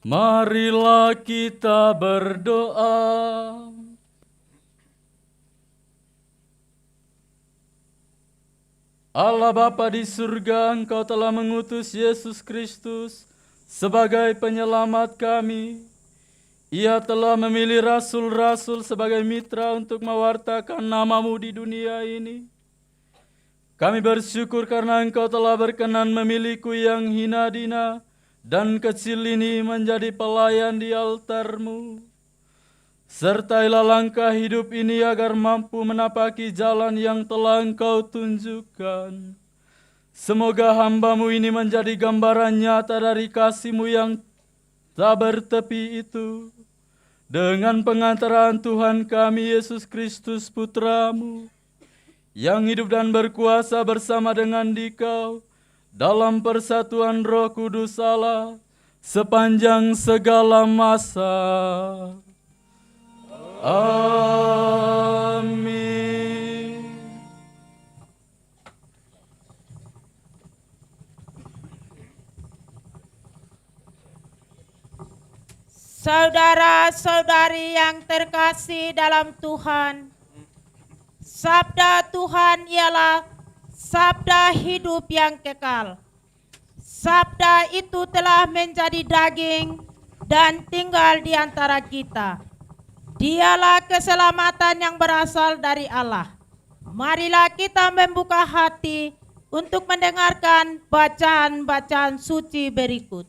Marilah kita berdoa. Allah Bapa di surga, Engkau telah mengutus Yesus Kristus sebagai penyelamat kami. Ia telah memilih rasul-rasul sebagai mitra untuk mewartakan nama-Mu di dunia ini. Kami bersyukur karena Engkau telah berkenan memilihku yang hina dina dan kecil ini menjadi pelayan di altar-Mu. Sertailah langkah hidup ini agar mampu menapaki jalan yang telah Engkau tunjukkan. Semoga hamba-Mu ini menjadi gambaran nyata dari kasih-Mu yang tak bertepi itu. Dengan pengantaran Tuhan kami Yesus Kristus Putra-Mu, yang hidup dan berkuasa bersama dengan Dikau dalam persatuan Roh Kudus Allah sepanjang segala masa. Amin. Saudara-saudari yang terkasih dalam Tuhan, sabda Tuhan ialah sabda hidup yang kekal. Sabda itu telah menjadi daging dan tinggal di antara kita. Dialah keselamatan yang berasal dari Allah. Marilah kita membuka hati untuk mendengarkan bacaan-bacaan suci berikut.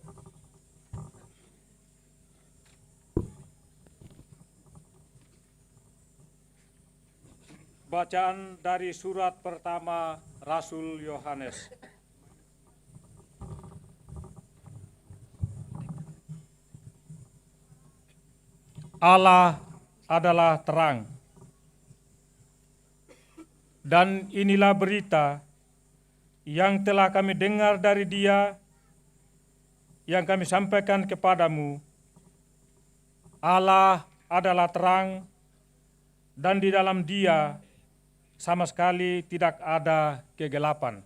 Bacaan dari surat pertama Rasul Yohanes. Allah adalah terang. Dan inilah berita yang telah kami dengar dari Dia, yang kami sampaikan kepadamu. Allah adalah terang, dan di dalam Dia sama sekali tidak ada kegelapan.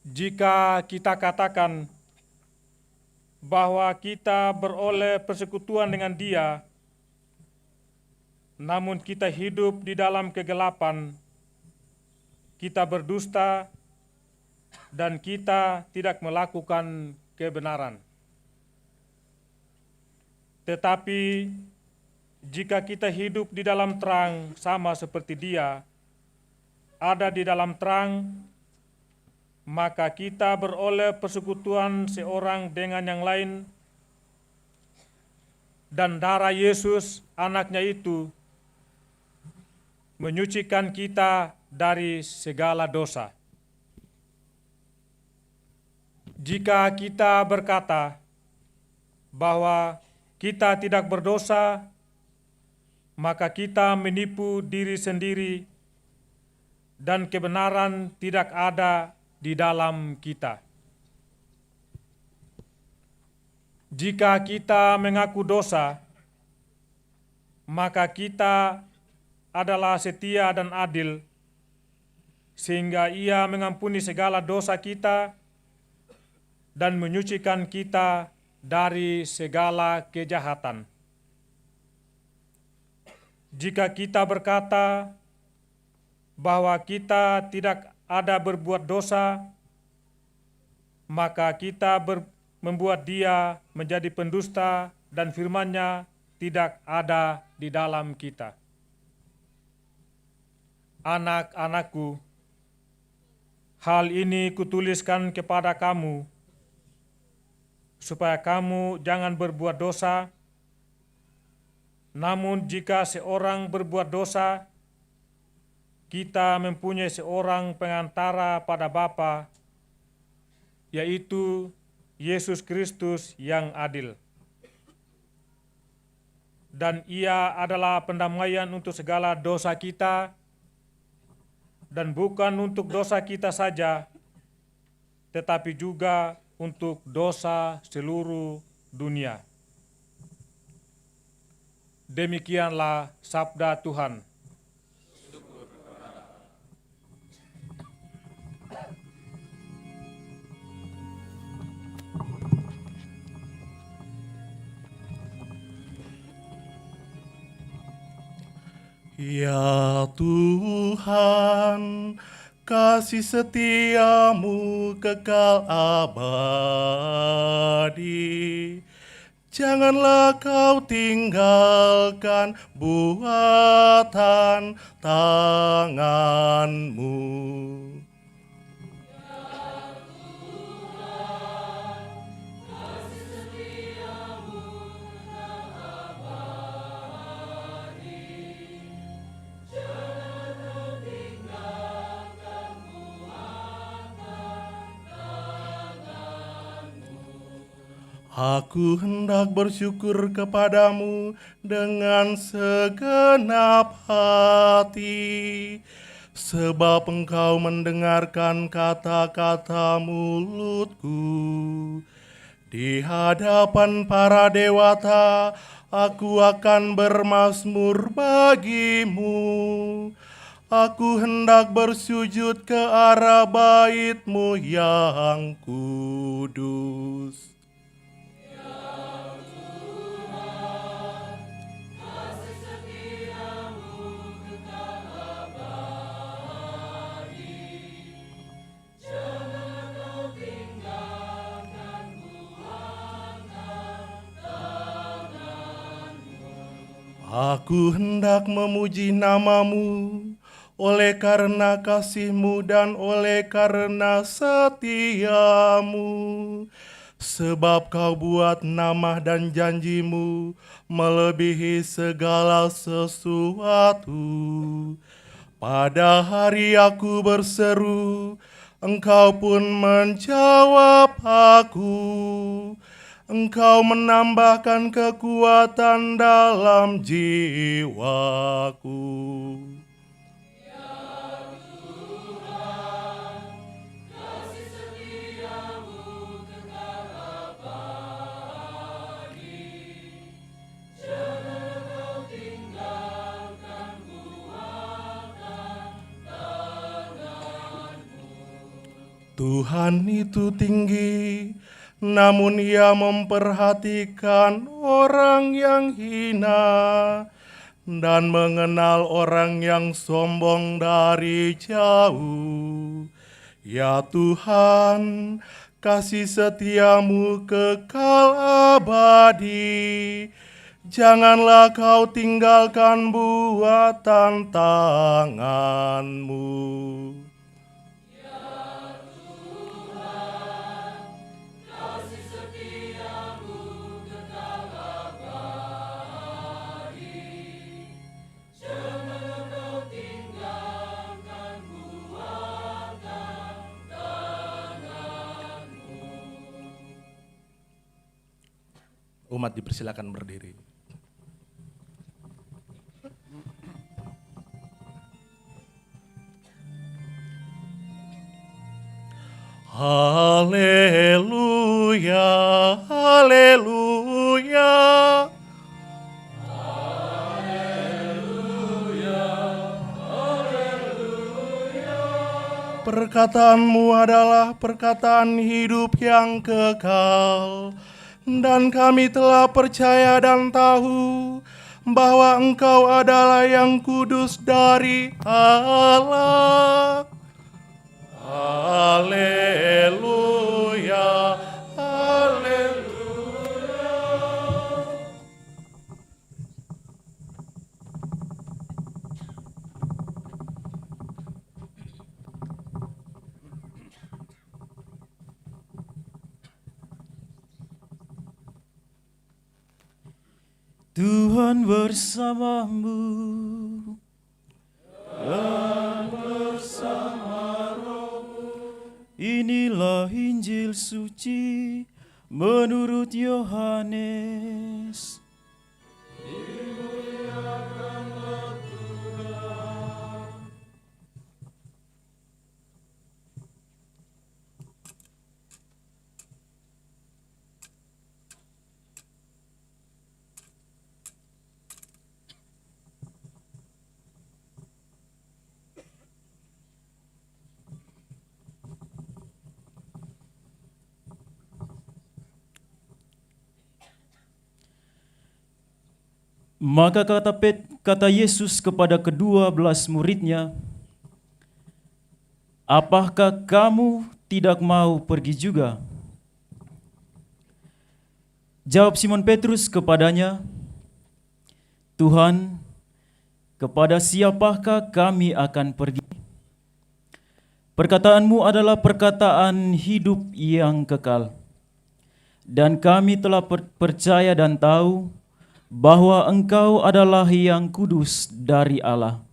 Jika kita katakan bahwa kita beroleh persekutuan dengan Dia, namun kita hidup di dalam kegelapan, kita berdusta dan kita tidak melakukan kebenaran. Tetapi jika kita hidup di dalam terang sama seperti Dia ada di dalam terang, maka kita beroleh persekutuan seorang dengan yang lain, dan darah Yesus anaknya itu menyucikan kita dari segala dosa. Jika kita berkata bahwa kita tidak berdosa, maka kita menipu diri sendiri dan kebenaran tidak ada di dalam kita. Jika kita mengaku dosa, maka kita adalah setia dan adil, sehingga Ia mengampuni segala dosa kita dan menyucikan kita dari segala kejahatan. Jika kita berkata bahwa kita tidak ada berbuat dosa, maka kita membuat Dia menjadi pendusta dan firman-Nya tidak ada di dalam kita. Anak-anakku, hal ini kutuliskan kepada kamu, supaya kamu jangan berbuat dosa. Namun jika seorang berbuat dosa, kita mempunyai seorang pengantara pada Bapa, yaitu Yesus Kristus yang adil. Dan Ia adalah pendamaian untuk segala dosa kita, dan bukan untuk dosa kita saja, tetapi juga untuk dosa seluruh dunia. Demikianlah sabda Tuhan. Ya Tuhan, kasih setiamu kekal abadi. Janganlah kau tinggalkan buatan tanganmu. Aku hendak bersyukur kepadamu dengan segenap hati, sebab engkau mendengarkan kata-kata mulutku. Di hadapan para dewata, aku akan bermazmur bagimu. Aku hendak bersujud ke arah bait-Mu yang kudus. Aku hendak memuji nama-Mu oleh karena kasih-Mu dan oleh karena setia-Mu. Sebab Kau buat nama dan janji-Mu melebihi segala sesuatu. Pada hari aku berseru, Engkau pun menjawab aku. Engkau menambahkan kekuatan dalam jiwaku. Tuhan itu tinggi, namun Ia memperhatikan orang yang hina dan mengenal orang yang sombong dari jauh. Ya Tuhan, kasih setiamu kekal abadi. Janganlah Kau tinggalkan buatan tanganmu. Umat dipersilakan berdiri. Haleluya, haleluya. Perkataan-Mu adalah perkataan hidup yang kekal. Dan kami telah percaya dan tahu bahwa Engkau adalah yang kudus dari Allah. Haleluya, haleluya. Tuhan bersamamu dan bersama rohmu. Inilah Injil suci menurut Yohanes. Maka kata Yesus kepada ke-12 muridnya, apakah kamu tidak mau pergi juga? Jawab Simon Petrus kepadanya, Tuhan, kepada siapakah kami akan pergi? Perkataanmu adalah perkataan hidup yang kekal. Dan kami telah percaya dan tahu bahwa Engkau adalah yang kudus dari Allah.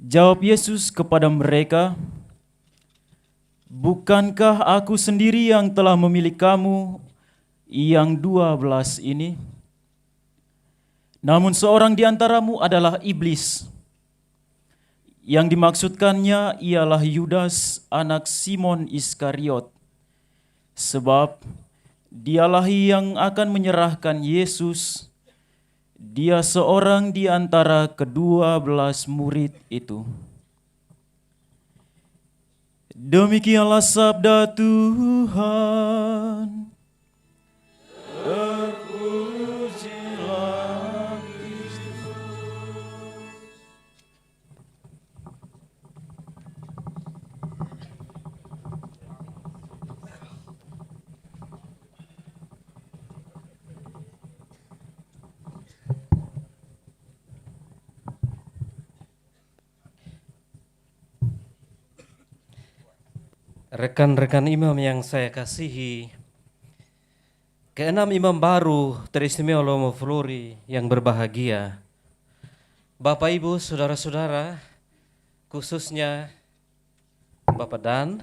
Jawab Yesus kepada mereka, bukankah aku sendiri yang telah memilih kamu yang 12 ini? Namun seorang di antaramu adalah iblis. Yang dimaksudkannya ialah Yudas, anak Simon Iskariot. Sebab dialah yang akan menyerahkan Yesus. Dia seorang di antara ke-12 murid itu. Demikianlah sabda Tuhan. Terpujilah Kristus. Rekan-rekan imam yang saya kasihi, keenam imam baru teristimewa Romo Flori yang berbahagia, Bapak Ibu, Saudara-saudara, khususnya Bapak Dan,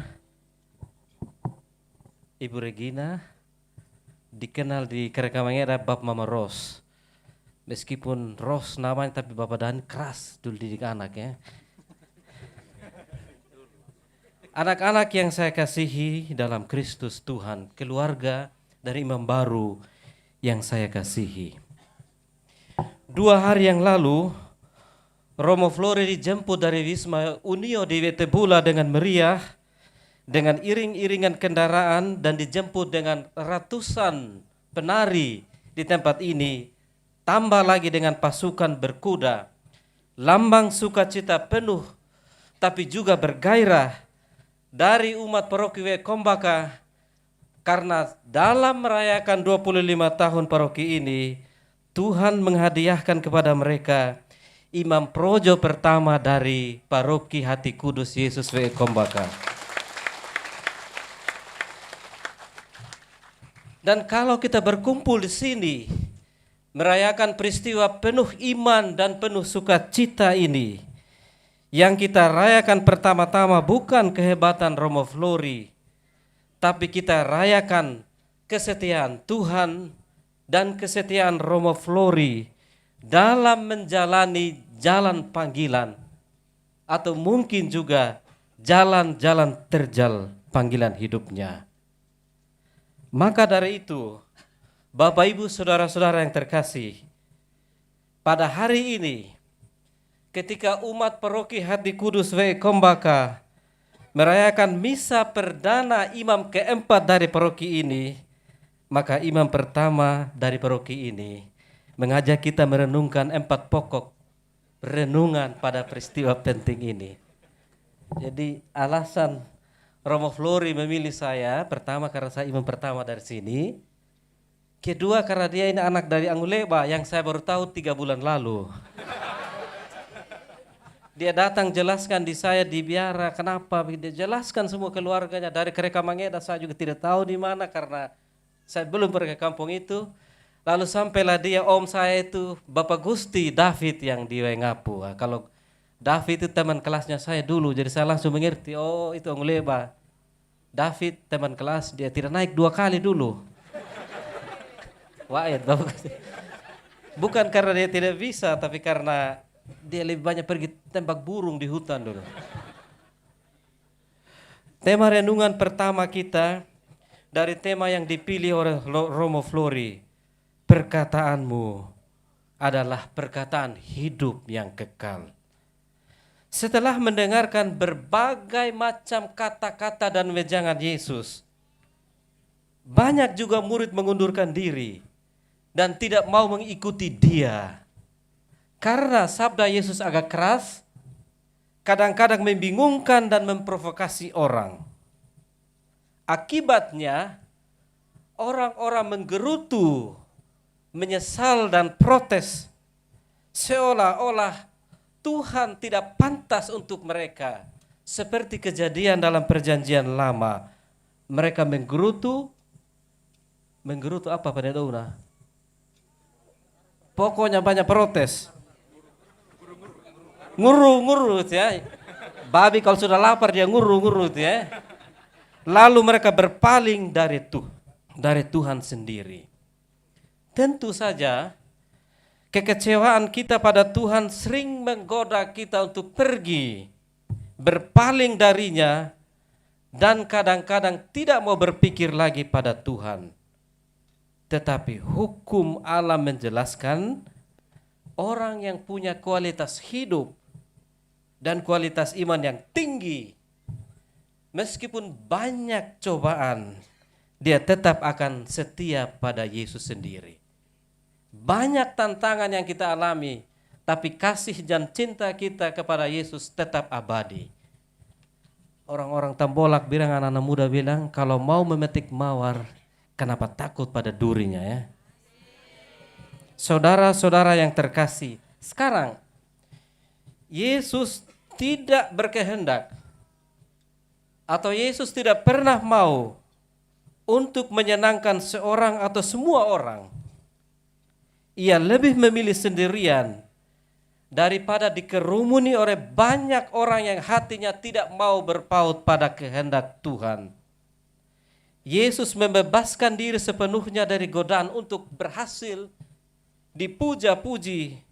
Ibu Regina, dikenal di Kerekamangera Bab Mama Ros. Meskipun Ros namanya tapi Bapak Dan keras dulu didik anak ya. Anak-anak yang saya kasihi dalam Kristus Tuhan, keluarga dari imam baru yang saya kasihi. 2 hari yang lalu, Romo Flori dijemput dari Wisma Unio di Wetebula dengan meriah, dengan iring-iringan kendaraan dan dijemput dengan ratusan penari di tempat ini, tambah lagi dengan pasukan berkuda, lambang sukacita penuh tapi juga bergairah dari umat paroki Kombaka, karena dalam merayakan 25 tahun paroki ini, Tuhan menghadiahkan kepada mereka imam projo pertama dari paroki Hati Kudus Yesus Kombaka. Dan kalau kita berkumpul di sini, merayakan peristiwa penuh iman dan penuh sukacita ini, yang kita rayakan pertama-tama bukan kehebatan Romo Flori, tapi kita rayakan kesetiaan Tuhan dan kesetiaan Romo Flori dalam menjalani jalan panggilan, atau mungkin juga jalan-jalan terjal panggilan hidupnya. Maka dari itu, Bapak Ibu Saudara-saudara yang terkasih, pada hari ini ketika umat paroki Hati Kudus Kombaka merayakan misa perdana imam keempat dari paroki ini, maka imam pertama dari paroki ini mengajak kita merenungkan 4 pokok renungan pada peristiwa penting ini. Jadi alasan Romo Flori memilih saya, pertama karena saya imam pertama dari sini, kedua karena dia ini anak dari Anguleba yang saya baru tahu 3 bulan lalu. Dia datang jelaskan di saya di biara, kenapa? Dia jelaskan semua keluarganya dari Kerekamangeda, saya juga tidak tahu di mana karena saya belum pergi ke kampung itu. Lalu sampailah dia om saya itu Bapak Gusti David yang di Wengapu. Kalau David itu teman kelasnya saya dulu, jadi saya langsung mengerti, oh itu Anguleba. David teman kelas, dia tidak naik 2 kali dulu. Wah, Bapak Gusti. Bukan karena dia tidak bisa, tapi karena dia lebih banyak pergi tembak burung di hutan dulu. Tema renungan pertama kita dari tema yang dipilih oleh Romo Flori, perkataanmu adalah perkataan hidup yang kekal. Setelah mendengarkan berbagai macam kata-kata dan wejangan Yesus, banyak juga murid mengundurkan diri dan tidak mau mengikuti Dia. Karena sabda Yesus agak keras, kadang-kadang membingungkan dan memprovokasi orang. Akibatnya, orang-orang menggerutu, menyesal dan protes, seolah-olah Tuhan tidak pantas untuk mereka. Seperti kejadian dalam perjanjian lama. Mereka menggerutu apa pada Dauna? Pokoknya banyak protes. Ngurut ya. Babi kalau sudah lapar dia ngurut ya. Lalu mereka berpaling dari Tuhan sendiri. Tentu saja kekecewaan kita pada Tuhan sering menggoda kita untuk pergi, berpaling darinya, dan kadang-kadang tidak mau berpikir lagi pada Tuhan. Tetapi hukum Allah menjelaskan orang yang punya kualitas hidup dan kualitas iman yang tinggi, meskipun banyak cobaan, dia tetap akan setia pada Yesus sendiri. Banyak tantangan yang kita alami, tapi kasih dan cinta kita kepada Yesus tetap abadi. Orang-orang Tambolak bilang, anak-anak muda bilang, kalau mau memetik mawar, kenapa takut pada durinya ya? Saudara-saudara yang terkasih, sekarang Yesus tidak berkehendak atau Yesus tidak pernah mau untuk menyenangkan seorang atau semua orang. Ia lebih memilih sendirian daripada dikerumuni oleh banyak orang yang hatinya tidak mau berpaut pada kehendak Tuhan. Yesus membebaskan diri sepenuhnya dari godaan untuk berhasil dipuja-puji.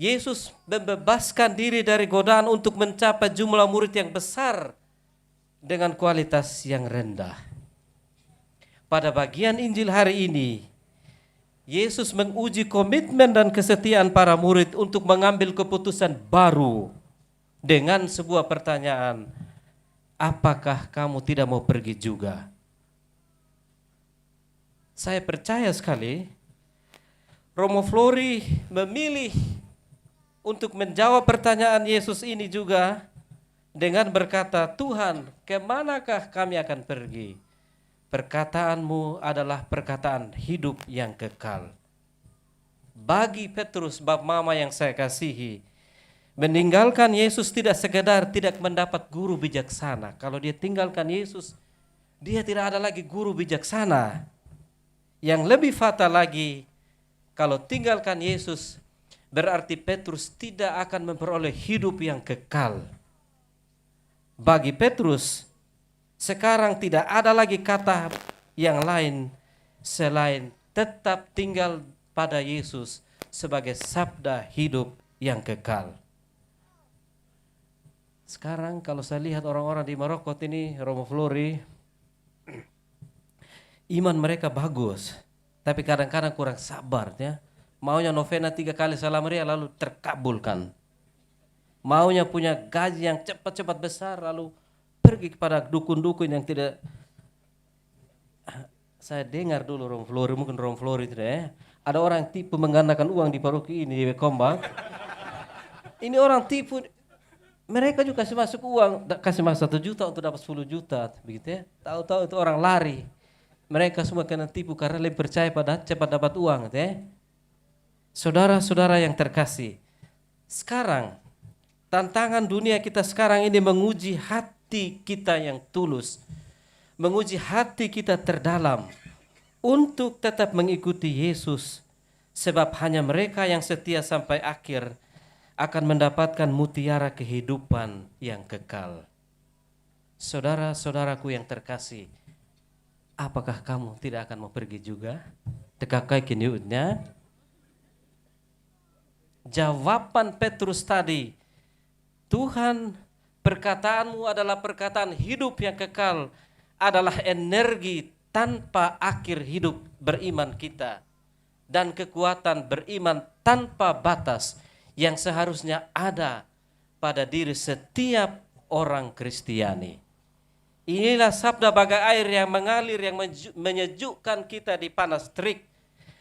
Yesus membebaskan diri dari godaan untuk mencapai jumlah murid yang besar dengan kualitas yang rendah. Pada bagian Injil hari ini, Yesus menguji komitmen dan kesetiaan para murid untuk mengambil keputusan baru dengan sebuah pertanyaan, apakah kamu tidak mau pergi juga? Saya percaya sekali, Romo Flori memilih untuk menjawab pertanyaan Yesus ini juga dengan berkata, Tuhan, kemanakah kami akan pergi? Perkataanmu adalah perkataan hidup yang kekal. Bagi Petrus, bab mama yang saya kasihi, meninggalkan Yesus tidak sekedar tidak mendapat guru bijaksana. Kalau dia tinggalkan Yesus, dia tidak ada lagi guru bijaksana. Yang lebih fatal lagi, kalau tinggalkan Yesus, berarti Petrus tidak akan memperoleh hidup yang kekal. Bagi Petrus, sekarang tidak ada lagi kata yang lain selain tetap tinggal pada Yesus sebagai sabda hidup yang kekal. Sekarang kalau saya lihat orang-orang di Maroko ini, Romo Flori, iman mereka bagus, tapi kadang-kadang kurang sabar ya. Maunya novena 3 kali salam Maria lalu terkabulkan. Maunya punya gaji yang cepat-cepat besar lalu pergi kepada dukun-dukun yang tidak. Saya dengar dulu Romo Flori, mungkin Romo Flori tidak ya. Ada orang tipu menggandakan uang di paroki ini di Bekombang. Ini orang tipu, mereka juga kasih masuk uang, kasih masuk 1 juta untuk dapat 10 juta, begitu ya. Tahu-tahu itu orang lari. Mereka semua kena tipu karena lebih percaya pada cepat dapat uang, gitu ya. Saudara-saudara yang terkasih, sekarang tantangan dunia kita sekarang ini menguji hati kita yang tulus, menguji hati kita terdalam untuk tetap mengikuti Yesus, sebab hanya mereka yang setia sampai akhir akan mendapatkan mutiara kehidupan yang kekal. Saudara-saudaraku yang terkasih, apakah kamu tidak akan mau pergi juga? Tekakai kiniutnya. Jawaban Petrus tadi, Tuhan, perkataanmu adalah perkataan hidup yang kekal, adalah energi tanpa akhir hidup beriman kita, dan kekuatan beriman tanpa batas yang seharusnya ada pada diri setiap orang Kristiani. Inilah sabda bagai air yang mengalir, yang menyejukkan kita di panas terik,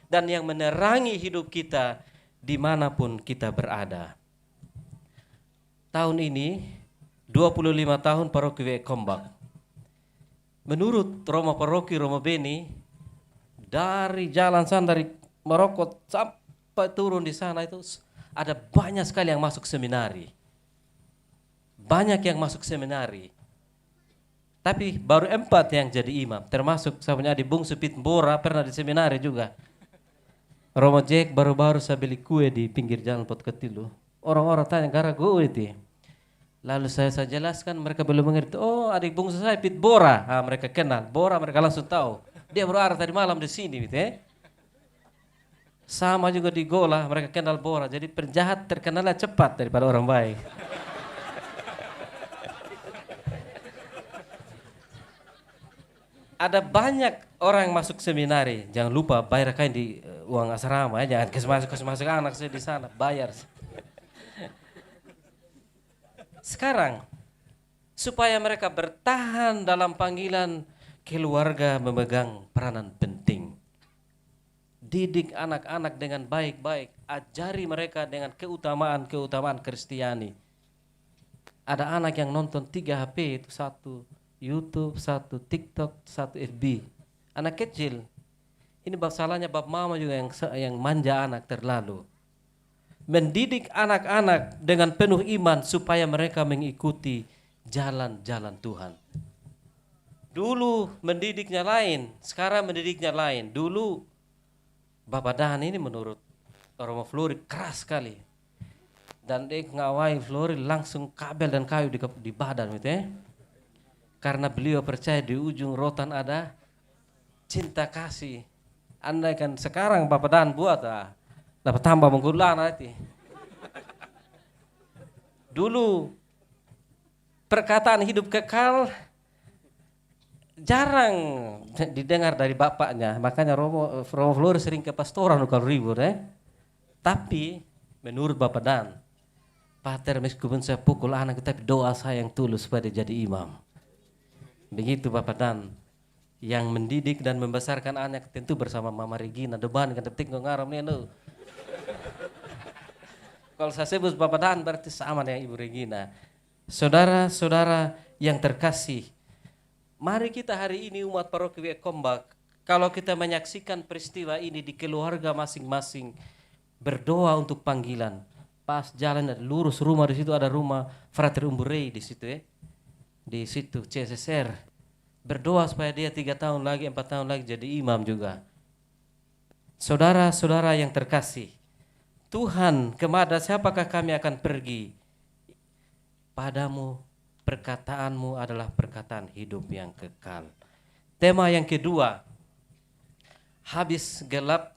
dan yang menerangi hidup kita dimanapun kita berada. Tahun ini 25 tahun Paroki WE Kombak. Menurut Romo Paroki Romo Beni, dari jalan sana dari Maroko sampai turun di sana itu ada banyak sekali yang masuk seminari. Banyak yang masuk seminari. Tapi baru 4 yang jadi imam, termasuk saya punya adik bungsu Pitbora pernah di seminari juga. Romo Jack baru-baru saya beli kue di pinggir jalan Pot Ketilu. Orang-orang tanya gara gue itu. Lalu saya jelaskan, mereka belum mengerti. Oh, adik bungsu saya Pitbora. Ah, mereka kenal. Bora mereka langsung tahu. Dia baru tadi malam di sini, gitu ya. Sama juga di Gola, mereka kenal Bora. Jadi penjahat terkenalnya cepat daripada orang baik. Ada banyak orang yang masuk seminari. Jangan lupa bayar kain di uang asrama ya. Jangan masuk anak saya di sana, bayar. Sekarang supaya mereka bertahan dalam panggilan, keluarga memegang peranan penting. Didik anak-anak dengan baik-baik, ajari mereka dengan keutamaan Kristiani. Ada anak yang nonton 3 HP itu, 1 YouTube, 1 TikTok, 1 FB. Anak kecil. Ini salahnya bab mama juga yang manja anak terlalu. Mendidik anak-anak dengan penuh iman supaya mereka mengikuti jalan-jalan Tuhan. Dulu mendidiknya lain, sekarang mendidiknya lain. Dulu Bapak Dan ini menurut Romo Flori keras sekali. Dan dia ngawai Flori langsung kabel dan kayu di badan gitu ya. Karena beliau percaya di ujung rotan ada cinta kasih. Andai kan sekarang Bapak Dan buat dapat tambah menggulan nanti. Dulu perkataan hidup kekal jarang didengar dari bapaknya. Makanya Romo Flori sering ke pastoran kalau ribut Tapi menurut Bapak Dan, Pater meskipun saya pukul anak tapi doa saya yang tulus supaya dia jadi imam. Begitu Bapak Dan, yang mendidik dan membesarkan anak tentu bersama Mama Regina. Deban kan detik ngaram nih no. Kalau saya sebut Bapak Dan berarti sama dengan Ibu Regina. Saudara-saudara yang terkasih, mari kita hari ini umat Paroki WE Kombak, kalau kita menyaksikan peristiwa ini di keluarga masing-masing, berdoa untuk panggilan. Pas jalan lurus rumah di situ ada rumah Frater Umburei di situ ya. Di situ CSSR, berdoa supaya dia 3 tahun lagi, 4 tahun lagi jadi imam juga. Saudara-saudara yang terkasih, Tuhan kepada siapakah kami akan pergi? Padamu perkataanmu adalah perkataan hidup yang kekal. Tema yang kedua, habis gelap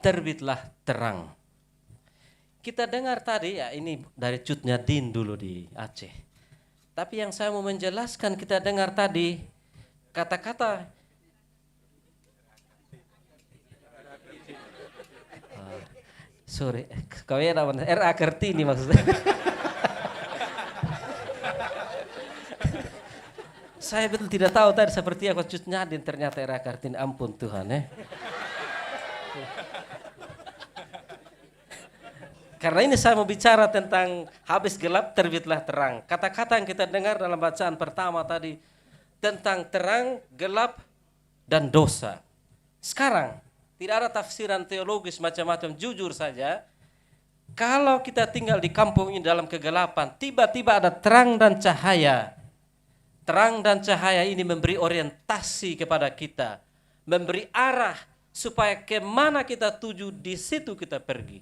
terbitlah terang. Kita dengar tadi ya, ini dari Cutnya Din dulu di Aceh. Tapi yang saya mau menjelaskan, kita dengar tadi kata-kata sorry, kau ya namanya R.A. Kartini maksudnya. Saya betul tidak tahu tadi seperti apa Cutnya Din, ternyata R.A. Kartini. Ampun Tuhan ya. Karena ini saya mau bicara tentang habis gelap terbitlah terang. Kata-kata yang kita dengar dalam bacaan pertama tadi tentang terang, gelap, dan dosa. Sekarang tidak ada tafsiran teologis macam-macam, jujur saja. Kalau kita tinggal di kampung ini dalam kegelapan, tiba-tiba ada terang dan cahaya. Terang dan cahaya ini memberi orientasi kepada kita, memberi arah supaya kemana kita tuju, di situ kita pergi.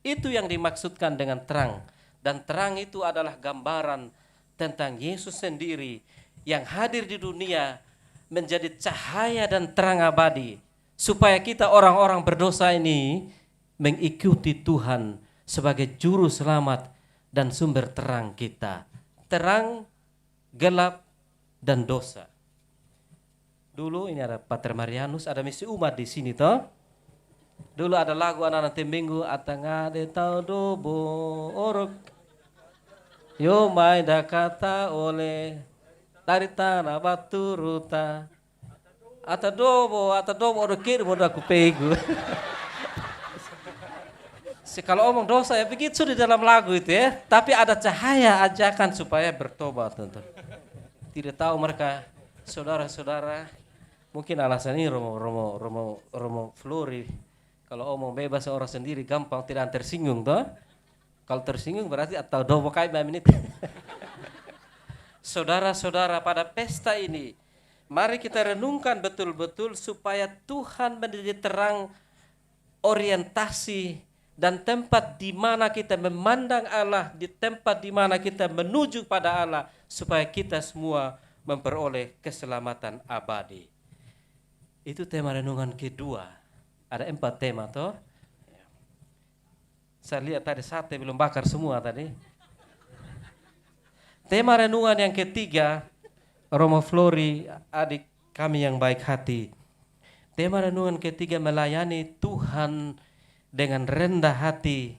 Itu yang dimaksudkan dengan terang. Dan terang itu adalah gambaran tentang Yesus sendiri yang hadir di dunia menjadi cahaya dan terang abadi. Supaya kita orang-orang berdosa ini mengikuti Tuhan sebagai juru selamat dan sumber terang kita. Terang, gelap, dan dosa. Dulu ini ada Pater Marianus, ada misi umat di sini toh. Dulu ada lagu anak-anak Teminggu, atanga de tau dobo orok yo mai da kata oleh dari tanah batu ruta Ata dobo udah kirim udah aku pegu. Kalau omong dosa ya begitu di dalam lagu itu ya. Tapi ada cahaya ajakan supaya bertobat tentu. Tidak tahu mereka saudara-saudara. Mungkin alasan ini Romo Flori. Kalau omong bebas orang sendiri gampang tidak tersinggung toh. Kalau tersinggung berarti atau dobo kai menit. Saudara-saudara pada pesta ini, mari kita renungkan betul-betul supaya Tuhan menjadi terang orientasi dan tempat di mana kita memandang Allah, di tempat di mana kita menuju pada Allah, supaya kita semua memperoleh keselamatan abadi. Itu tema renungan kedua. Ada 4 tema toh. Saya lihat tadi sate belum bakar semua tadi. Tema renungan yang ketiga, Romo Flori, adik kami yang baik hati. Tema renungan ketiga, melayani Tuhan dengan rendah hati,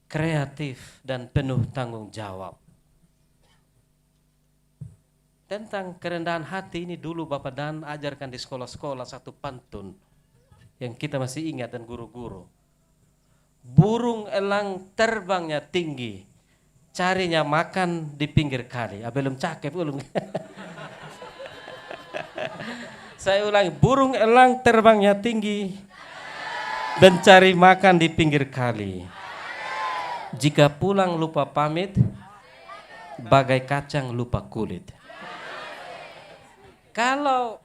kreatif, dan penuh tanggung jawab. Tentang kerendahan hati ini dulu Bapak Dan ajarkan di sekolah-sekolah satu pantun yang kita masih ingat dan guru-guru. Burung elang terbangnya tinggi, carinya makan di pinggir kali. Belum cakep belum. Saya ulangi, burung elang terbangnya tinggi, mencari makan di pinggir kali. Jika pulang lupa pamit, bagai kacang lupa kulit. Kalau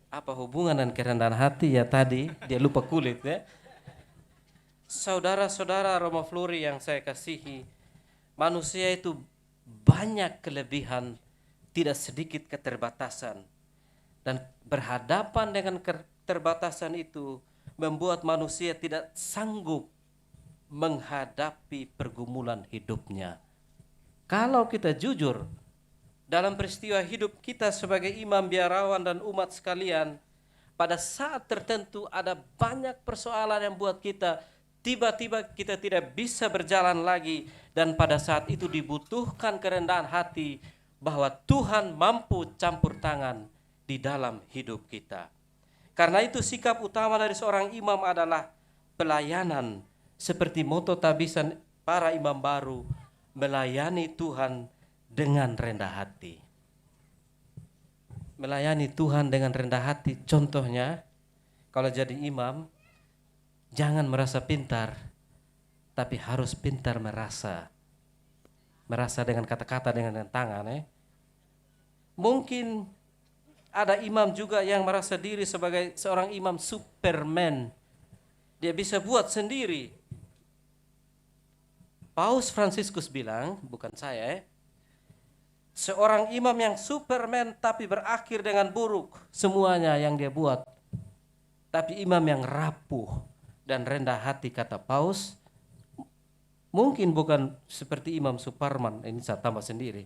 apa hubungan dan kerendahan hati ya tadi, dia lupa kulit ya. Saudara-saudara Romo Flori yang saya kasihi, manusia itu banyak kelebihan, tidak sedikit keterbatasan. Dan berhadapan dengan keterbatasan itu membuat manusia tidak sanggup menghadapi pergumulan hidupnya. Kalau kita jujur dalam peristiwa hidup kita sebagai imam biarawan dan umat sekalian, pada saat tertentu ada banyak persoalan yang buat kita tiba-tiba kita tidak bisa berjalan lagi, dan pada saat itu dibutuhkan kerendahan hati bahwa Tuhan mampu campur tangan di dalam hidup kita. Karena itu sikap utama dari seorang imam adalah pelayanan, seperti moto tabisan para imam baru, melayani Tuhan dengan rendah hati. Melayani Tuhan dengan rendah hati, contohnya kalau jadi imam, jangan merasa pintar, tapi harus pintar merasa. Merasa dengan kata-kata, dengan tangan. Mungkin ada imam juga yang merasa diri sebagai seorang imam Superman. Dia bisa buat sendiri. Paus Fransiskus bilang, bukan saya, seorang imam yang Superman tapi berakhir dengan buruk semuanya yang dia buat. Tapi imam yang rapuh dan rendah hati, kata Paus, mungkin bukan seperti Imam Suparman, ini saya tambah sendiri.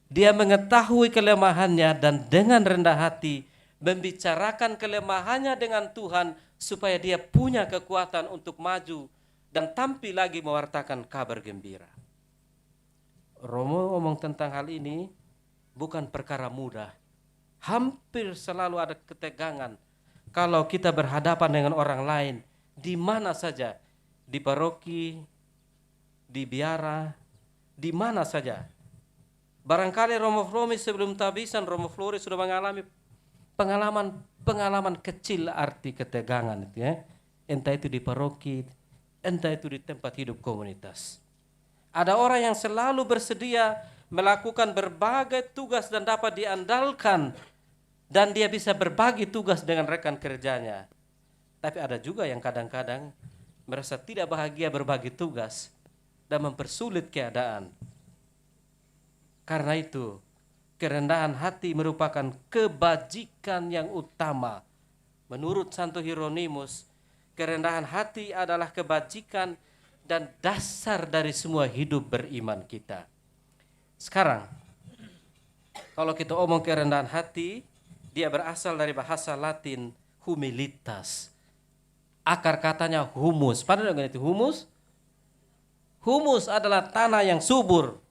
Dia mengetahui kelemahannya dan dengan rendah hati membicarakan kelemahannya dengan Tuhan supaya dia punya kekuatan untuk maju dan tampil lagi mewartakan kabar gembira. Romo ngomong tentang hal ini bukan perkara mudah. Hampir selalu ada ketegangan kalau kita berhadapan dengan orang lain, di mana saja, di paroki, di biara, di mana saja. Barangkali Romo Flori sebelum tabisan, Romo Flori sudah mengalami pengalaman kecil arti ketegangan itu ya. Entah itu di paroki, entah itu di tempat hidup komunitas. Ada orang yang selalu bersedia melakukan berbagai tugas dan dapat diandalkan, dan dia bisa berbagi tugas dengan rekan kerjanya. Tapi ada juga yang kadang-kadang merasa tidak bahagia berbagi tugas dan mempersulit keadaan. Karena itu, kerendahan hati merupakan kebajikan yang utama. Menurut Santo Hieronymus, kerendahan hati adalah kebajikan dan dasar dari semua hidup beriman kita. Sekarang, kalau kita omong kerendahan hati, dia berasal dari bahasa Latin humilitas. Akar katanya humus. Pada dengan itu humus? Humus adalah tanah yang subur.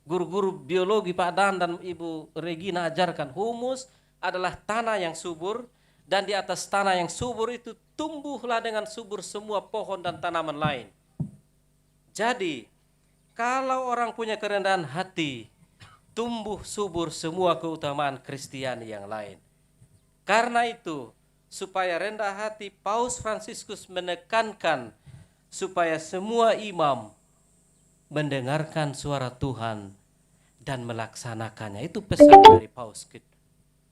Guru-guru biologi Pak Dan dan Ibu Regina ajarkan humus, adalah tanah yang subur, dan di atas tanah yang subur itu tumbuhlah dengan subur semua pohon dan tanaman lain. Jadi, kalau orang punya kerendahan hati, tumbuh subur semua keutamaan Kristiani yang lain. Karena itu, supaya rendah hati, Paus Fransiskus menekankan supaya semua imam mendengarkan suara Tuhan dan melaksanakannya. Itu pesan dari Paus kita.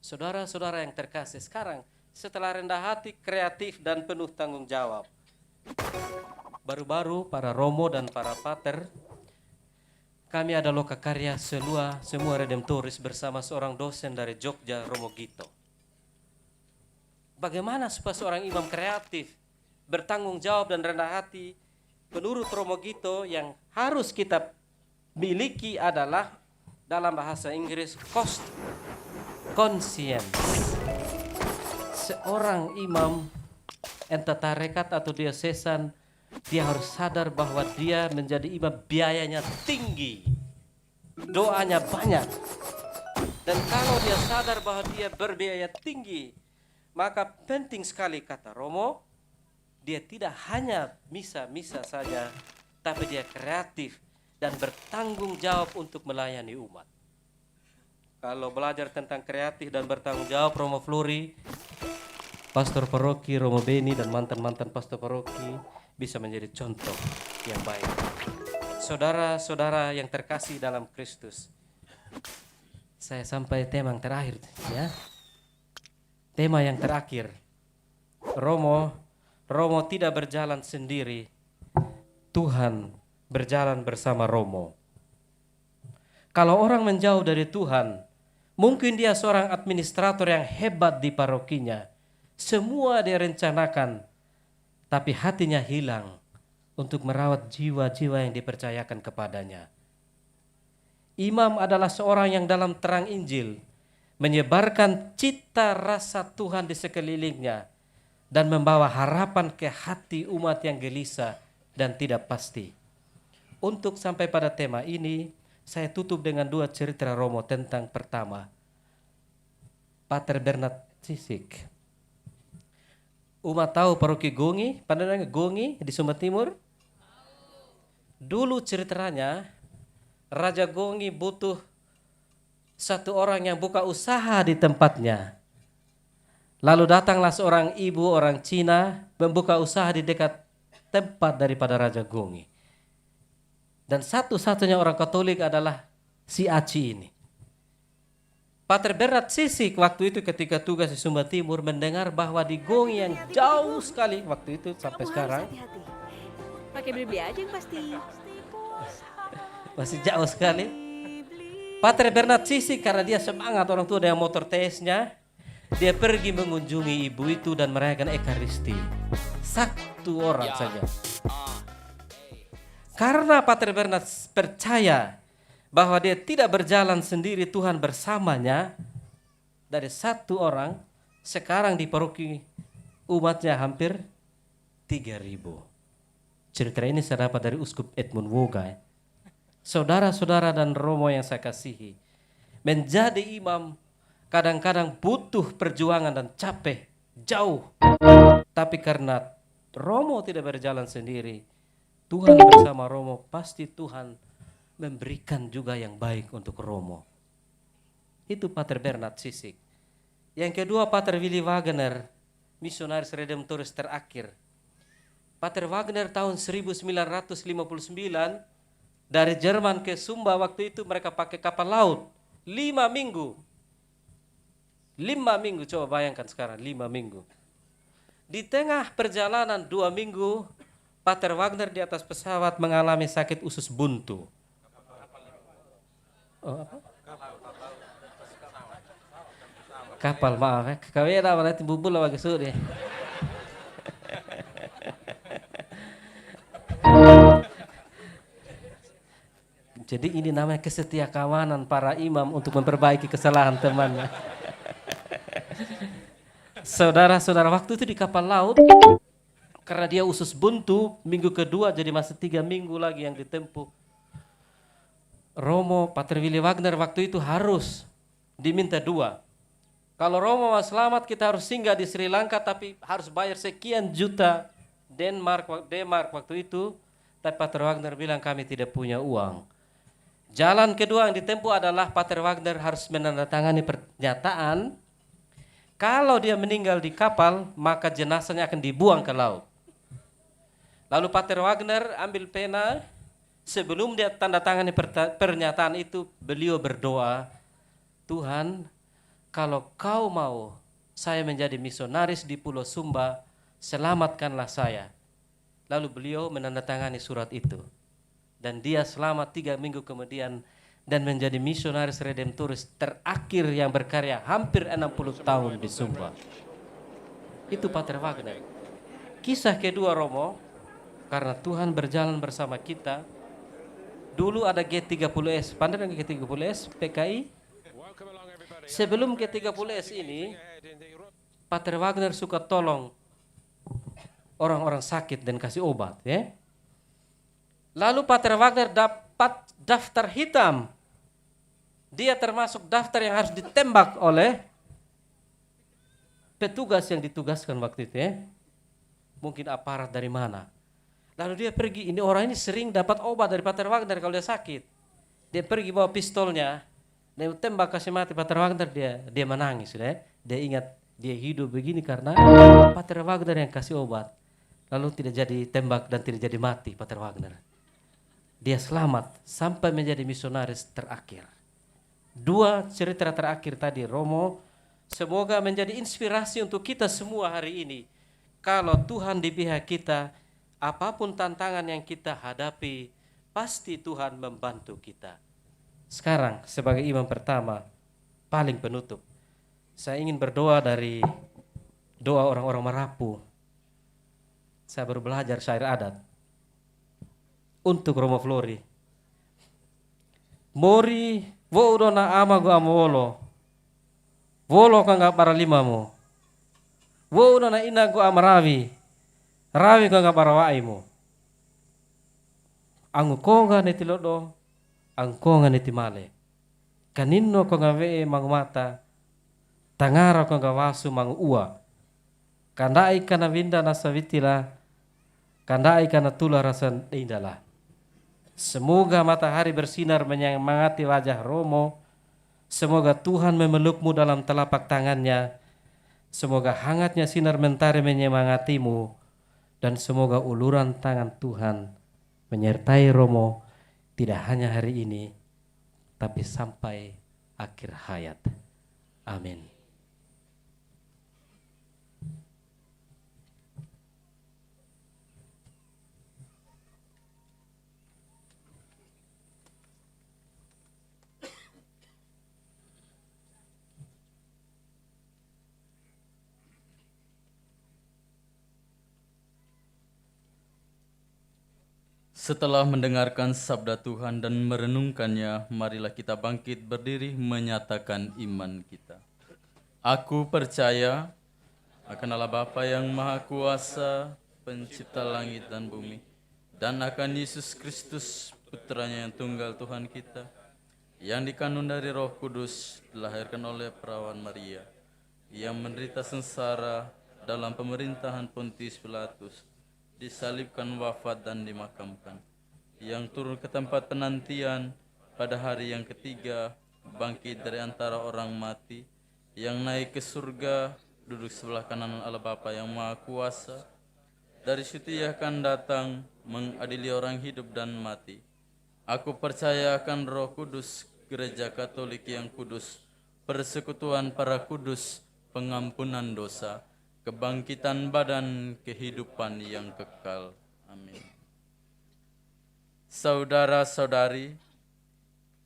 Saudara-saudara yang terkasih, sekarang setelah rendah hati, kreatif, dan penuh tanggung jawab, baru-baru para romo dan para pater, kami ada lokakarya semua redemptoris bersama seorang dosen dari Jogja, Romo Gito. Bagaimana supaya seorang imam kreatif, bertanggung jawab dan rendah hati? Menurut Romo Gito, yang harus kita miliki adalah dalam bahasa Inggris conscience. Seorang imam entah tarekat atau diosesan, dia harus sadar bahwa dia menjadi imam biayanya tinggi, doanya banyak. Dan kalau dia sadar bahwa dia berbiaya tinggi, maka penting sekali, kata Romo, dia tidak hanya misa-misa saja, tapi dia kreatif dan bertanggung jawab untuk melayani umat. Kalau belajar tentang kreatif dan bertanggung jawab, Romo Flori, pastor paroki, Romo Beni, dan mantan-mantan pastor paroki bisa menjadi contoh yang baik. Saudara-saudara yang terkasih dalam Kristus, saya sampai tema yang terakhir, ya. Tema yang terakhir, Romo tidak berjalan sendiri, Tuhan berjalan bersama Romo. Kalau orang menjauh dari Tuhan, mungkin dia seorang administrator yang hebat di parokinya, semua dia rencanakan, tapi hatinya hilang untuk merawat jiwa-jiwa yang dipercayakan kepadanya. Imam adalah seorang yang dalam terang Injil menyebarkan cita rasa Tuhan di sekelilingnya dan membawa harapan ke hati umat yang gelisah dan tidak pasti. Untuk sampai pada tema ini, saya tutup dengan 2 cerita Romo tentang pertama, Pater Bernard Sisik. Umat tahu paroki Gongi, pandangan Gongi di Sumba Timur? Dulu ceritanya, Raja Gongi butuh satu orang yang buka usaha di tempatnya. Lalu datanglah seorang ibu orang Cina membuka usaha di dekat tempat daripada Raja Gongi. Dan satu-satunya orang Katolik adalah si Aci ini. Pater Bernard Sisik waktu itu ketika tugas di Sumba Timur mendengar bahwa di Gongi yang jauh sekali waktu itu sampai sekarang. Hati-hati. Pakai beli-beli aja yang pasti. Masih jauh sekali. Pater Bernard Sisik karena dia semangat orang tua dengan motor TS-nya, dia pergi mengunjungi ibu itu dan merayakan Ekaristi. Satu orang saja. Karena Pater Bernard percaya bahwa dia tidak berjalan sendiri, Tuhan bersamanya, dari satu orang, sekarang di paroki umatnya hampir 3.000. Cerita ini saya dapat dari Uskup Edmund Woga. Saudara-saudara dan Romo yang saya kasihi, menjadi imam kadang-kadang butuh perjuangan dan capek, jauh. Tapi karena Romo tidak berjalan sendiri, Tuhan bersama Romo, pasti Tuhan memberikan juga yang baik untuk Romo. Itu Pater Bernard Sisik. Yang kedua, Pater Willy Wagner, misionaris redemptoris terakhir. Pater Wagner tahun 1959 dari Jerman ke Sumba, waktu itu mereka pakai kapal laut 5 minggu. 5 minggu, coba bayangkan sekarang 5 minggu. Di tengah perjalanan 2 minggu, Pater Wagner di atas pesawat mengalami sakit usus buntu. Oh, apa? Kapal, maaf ya. Kawera nanti bubul lah bagi suri. Jadi ini namanya kesetiakawanan para imam untuk memperbaiki kesalahan temannya. Saudara-saudara, waktu itu di kapal laut, karena dia usus buntu, minggu kedua jadi masih 3 minggu lagi yang ditempuh. Romo, Pater Willy Wagner waktu itu harus diminta 2. Kalau Romo mau selamat kita harus singgah di Sri Lanka tapi harus bayar sekian juta D-mark waktu itu. Tapi Pater Wagner bilang kami tidak punya uang. Jalan kedua yang ditempuh adalah Pater Wagner harus menandatangani pernyataan kalau dia meninggal di kapal maka jenazahnya akan dibuang ke laut. Lalu Pater Wagner ambil pena, sebelum dia tanda tangani pernyataan itu beliau berdoa, Tuhan kalau kau mau saya menjadi misionaris di Pulau Sumba, selamatkanlah saya. Lalu beliau menandatangani surat itu. Dan dia selamat 3 minggu kemudian dan menjadi misionaris redemptoris terakhir yang berkarya hampir 60 tahun di Sumba. Itu Pater Wagner. Kisah kedua Romo, karena Tuhan berjalan bersama kita. Dulu ada G30S, pandai dengan G30S, PKI. Sebelum G30S ini, Pater Wagner suka tolong orang-orang sakit dan kasih obat, ya. Lalu Pater Wagner dapat daftar hitam. Dia termasuk daftar yang harus ditembak oleh petugas yang ditugaskan waktu itu, ya. Mungkin aparat dari mana. Lalu dia pergi, ini orang ini sering dapat obat dari Pater Wagner kalau dia sakit. Dia pergi bawa pistolnya, dia tembak kasih mati Pater Wagner, dia menangis, ya. Dia ingat dia hidup begini karena Pater Wagner yang kasih obat. Lalu tidak jadi tembak dan tidak jadi mati Pater Wagner. Dia selamat sampai menjadi misionaris terakhir. 2 cerita terakhir tadi Romo, semoga menjadi inspirasi untuk kita semua hari ini. Kalau Tuhan di pihak kita, apapun tantangan yang kita hadapi, pasti Tuhan membantu kita. Sekarang sebagai imam pertama, paling penutup, saya ingin berdoa dari doa orang-orang Marapu. Saya baru belajar syair adat. Untuk Romo Flori. Mori wo udona ama go amolo. Wolo kanga para limamu. Wo udona ina go amarawi. Rawi kanga para waimu. Angu konga neti lodo, ang konga neti male. Kaninno konga vee mangmata. Tangara konga wasu mang ua. Kandai kana winda nasawitila. Kandai kana tula rasa indala. Semoga matahari bersinar menyemangati wajah Romo. Semoga Tuhan memelukmu dalam telapak tangannya. Semoga hangatnya sinar mentari menyemangatimu. Dan semoga uluran tangan Tuhan menyertai Romo tidak hanya hari ini, tapi sampai akhir hayat. Amin. Setelah mendengarkan sabda Tuhan dan merenungkannya, marilah kita bangkit berdiri menyatakan iman kita. Aku percaya akan Allah Bapa yang Maha Kuasa, pencipta langit dan bumi, dan akan Yesus Kristus, putranya yang tunggal Tuhan kita, yang dikandung dari Roh Kudus, dilahirkan oleh perawan Maria, yang menderita sengsara dalam pemerintahan Pontius Pilatus, disalibkan, wafat dan dimakamkan, yang turun ke tempat penantian, pada hari yang ketiga bangkit dari antara orang mati, yang naik ke surga, duduk sebelah kanan Allah Bapa yang Maha Kuasa. Dari situ ia akan datang mengadili orang hidup dan mati. Aku percaya akan Roh Kudus, Gereja Katolik yang kudus, persekutuan para kudus, pengampunan dosa, kebangkitan badan, kehidupan yang kekal. Amin. Saudara-saudari,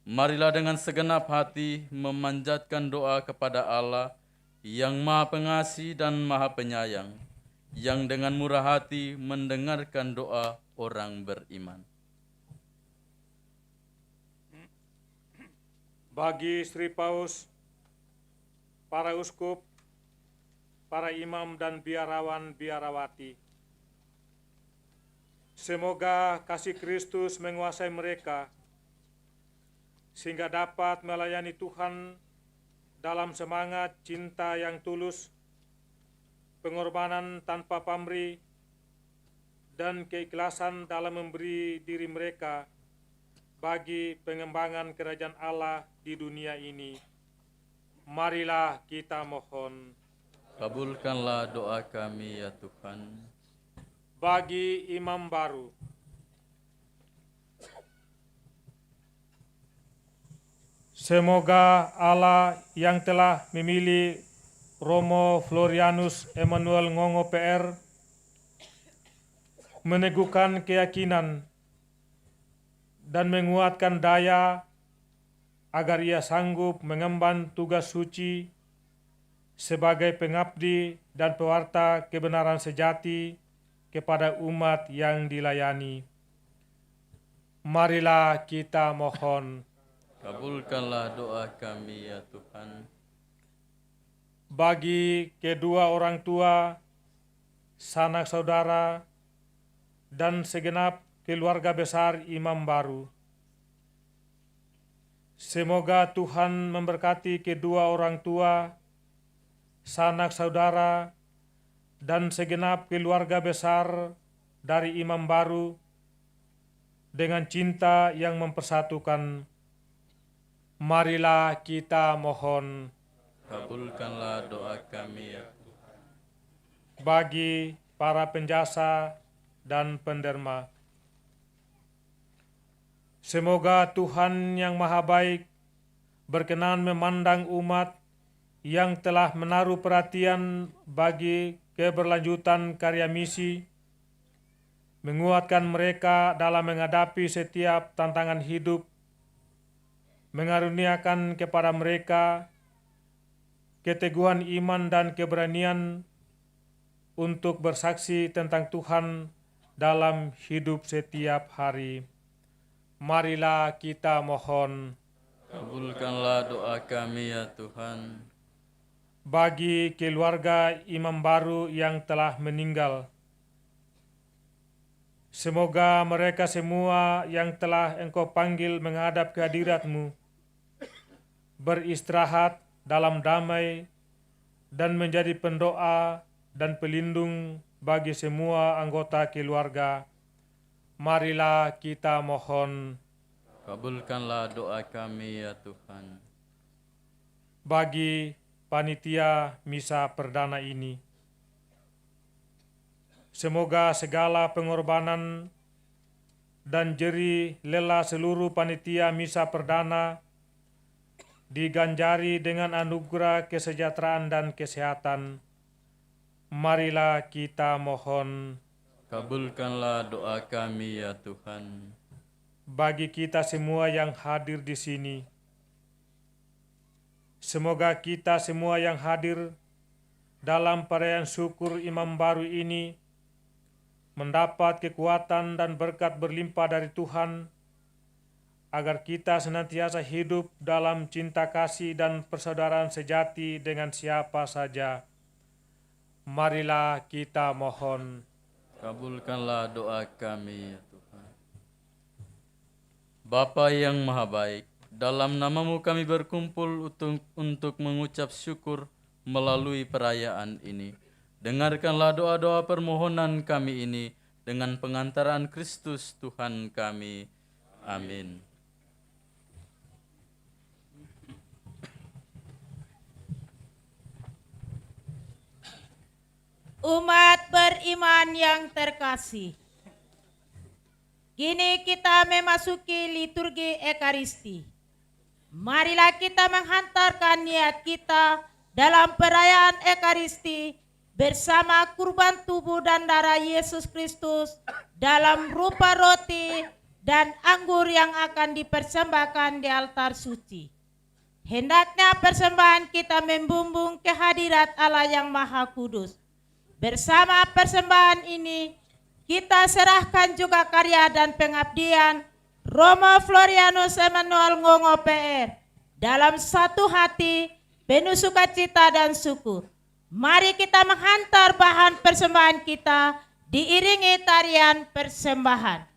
marilah dengan segenap hati memanjatkan doa kepada Allah yang Maha Pengasih dan Maha Penyayang, yang dengan murah hati mendengarkan doa orang beriman. Bagi Sri Paus, para uskup, para imam dan biarawan-biarawati, semoga kasih Kristus menguasai mereka sehingga dapat melayani Tuhan dalam semangat cinta yang tulus, pengorbanan tanpa pamrih, dan keikhlasan dalam memberi diri mereka bagi pengembangan kerajaan Allah di dunia ini. Marilah kita mohon. Kabulkanlah doa kami ya Tuhan. Bagi imam baru, semoga Allah yang telah memilih Romo Florianus Emmanuel Ngongo PR meneguhkan keyakinan dan menguatkan daya agar ia sanggup mengemban tugas suci sebagai pengabdi dan pewarta kebenaran sejati kepada umat yang dilayani. Marilah kita mohon. Kabulkanlah doa kami ya Tuhan. Bagi kedua orang tua, sanak saudara, dan segenap keluarga besar imam baru, semoga Tuhan memberkati kedua orang tua, sanak saudara, dan segenap keluarga besar dari imam baru dengan cinta yang mempersatukan. Marilah kita mohon. Kabulkanlah doa kami ya Tuhan. Bagi para penjasa dan penderma, semoga Tuhan yang Maha Baik berkenan memandang umat yang telah menaruh perhatian bagi keberlanjutan karya misi, menguatkan mereka dalam menghadapi setiap tantangan hidup, mengaruniakan kepada mereka keteguhan iman dan keberanian untuk bersaksi tentang Tuhan dalam hidup setiap hari. Marilah kita mohon. Kabulkanlah doa kami ya Tuhan. Bagi keluarga imam baru yang telah meninggal, semoga mereka semua yang telah Engkau panggil menghadap kehadirat-Mu beristirahat dalam damai dan menjadi pendoa dan pelindung bagi semua anggota keluarga. Marilah kita mohon. Kabulkanlah doa kami ya Tuhan. Bagi panitia misa perdana ini, semoga segala pengorbanan dan jerih lelah seluruh panitia misa perdana diganjari dengan anugerah kesejahteraan dan kesehatan. Marilah kita mohon. Kabulkanlah doa kami ya Tuhan. Bagi kita semua yang hadir di sini, semoga kita semua yang hadir dalam perayaan syukur imam baru ini mendapat kekuatan dan berkat berlimpah dari Tuhan, agar kita senantiasa hidup dalam cinta kasih dan persaudaraan sejati dengan siapa saja. Marilah kita mohon. Kabulkanlah doa kami ya Tuhan. Bapa yang Maha Baik, dalam nama-Mu kami berkumpul untuk mengucap syukur melalui perayaan ini. Dengarkanlah doa-doa permohonan kami ini dengan pengantaran Kristus Tuhan kami. Amin. Umat beriman yang terkasih, kini kita memasuki liturgi Ekaristi. Marilah kita menghantarkan niat kita dalam perayaan Ekaristi bersama kurban tubuh dan darah Yesus Kristus dalam rupa roti dan anggur yang akan dipersembahkan di altar suci. Hendaknya persembahan kita membumbung kehadirat Allah yang Maha Kudus. Bersama persembahan ini, kita serahkan juga karya dan pengabdian Romo Florianus Emmanuel Ngongo PR dalam satu hati, penuh sukacita dan syukur. Mari kita menghantar bahan persembahan kita diiringi tarian persembahan.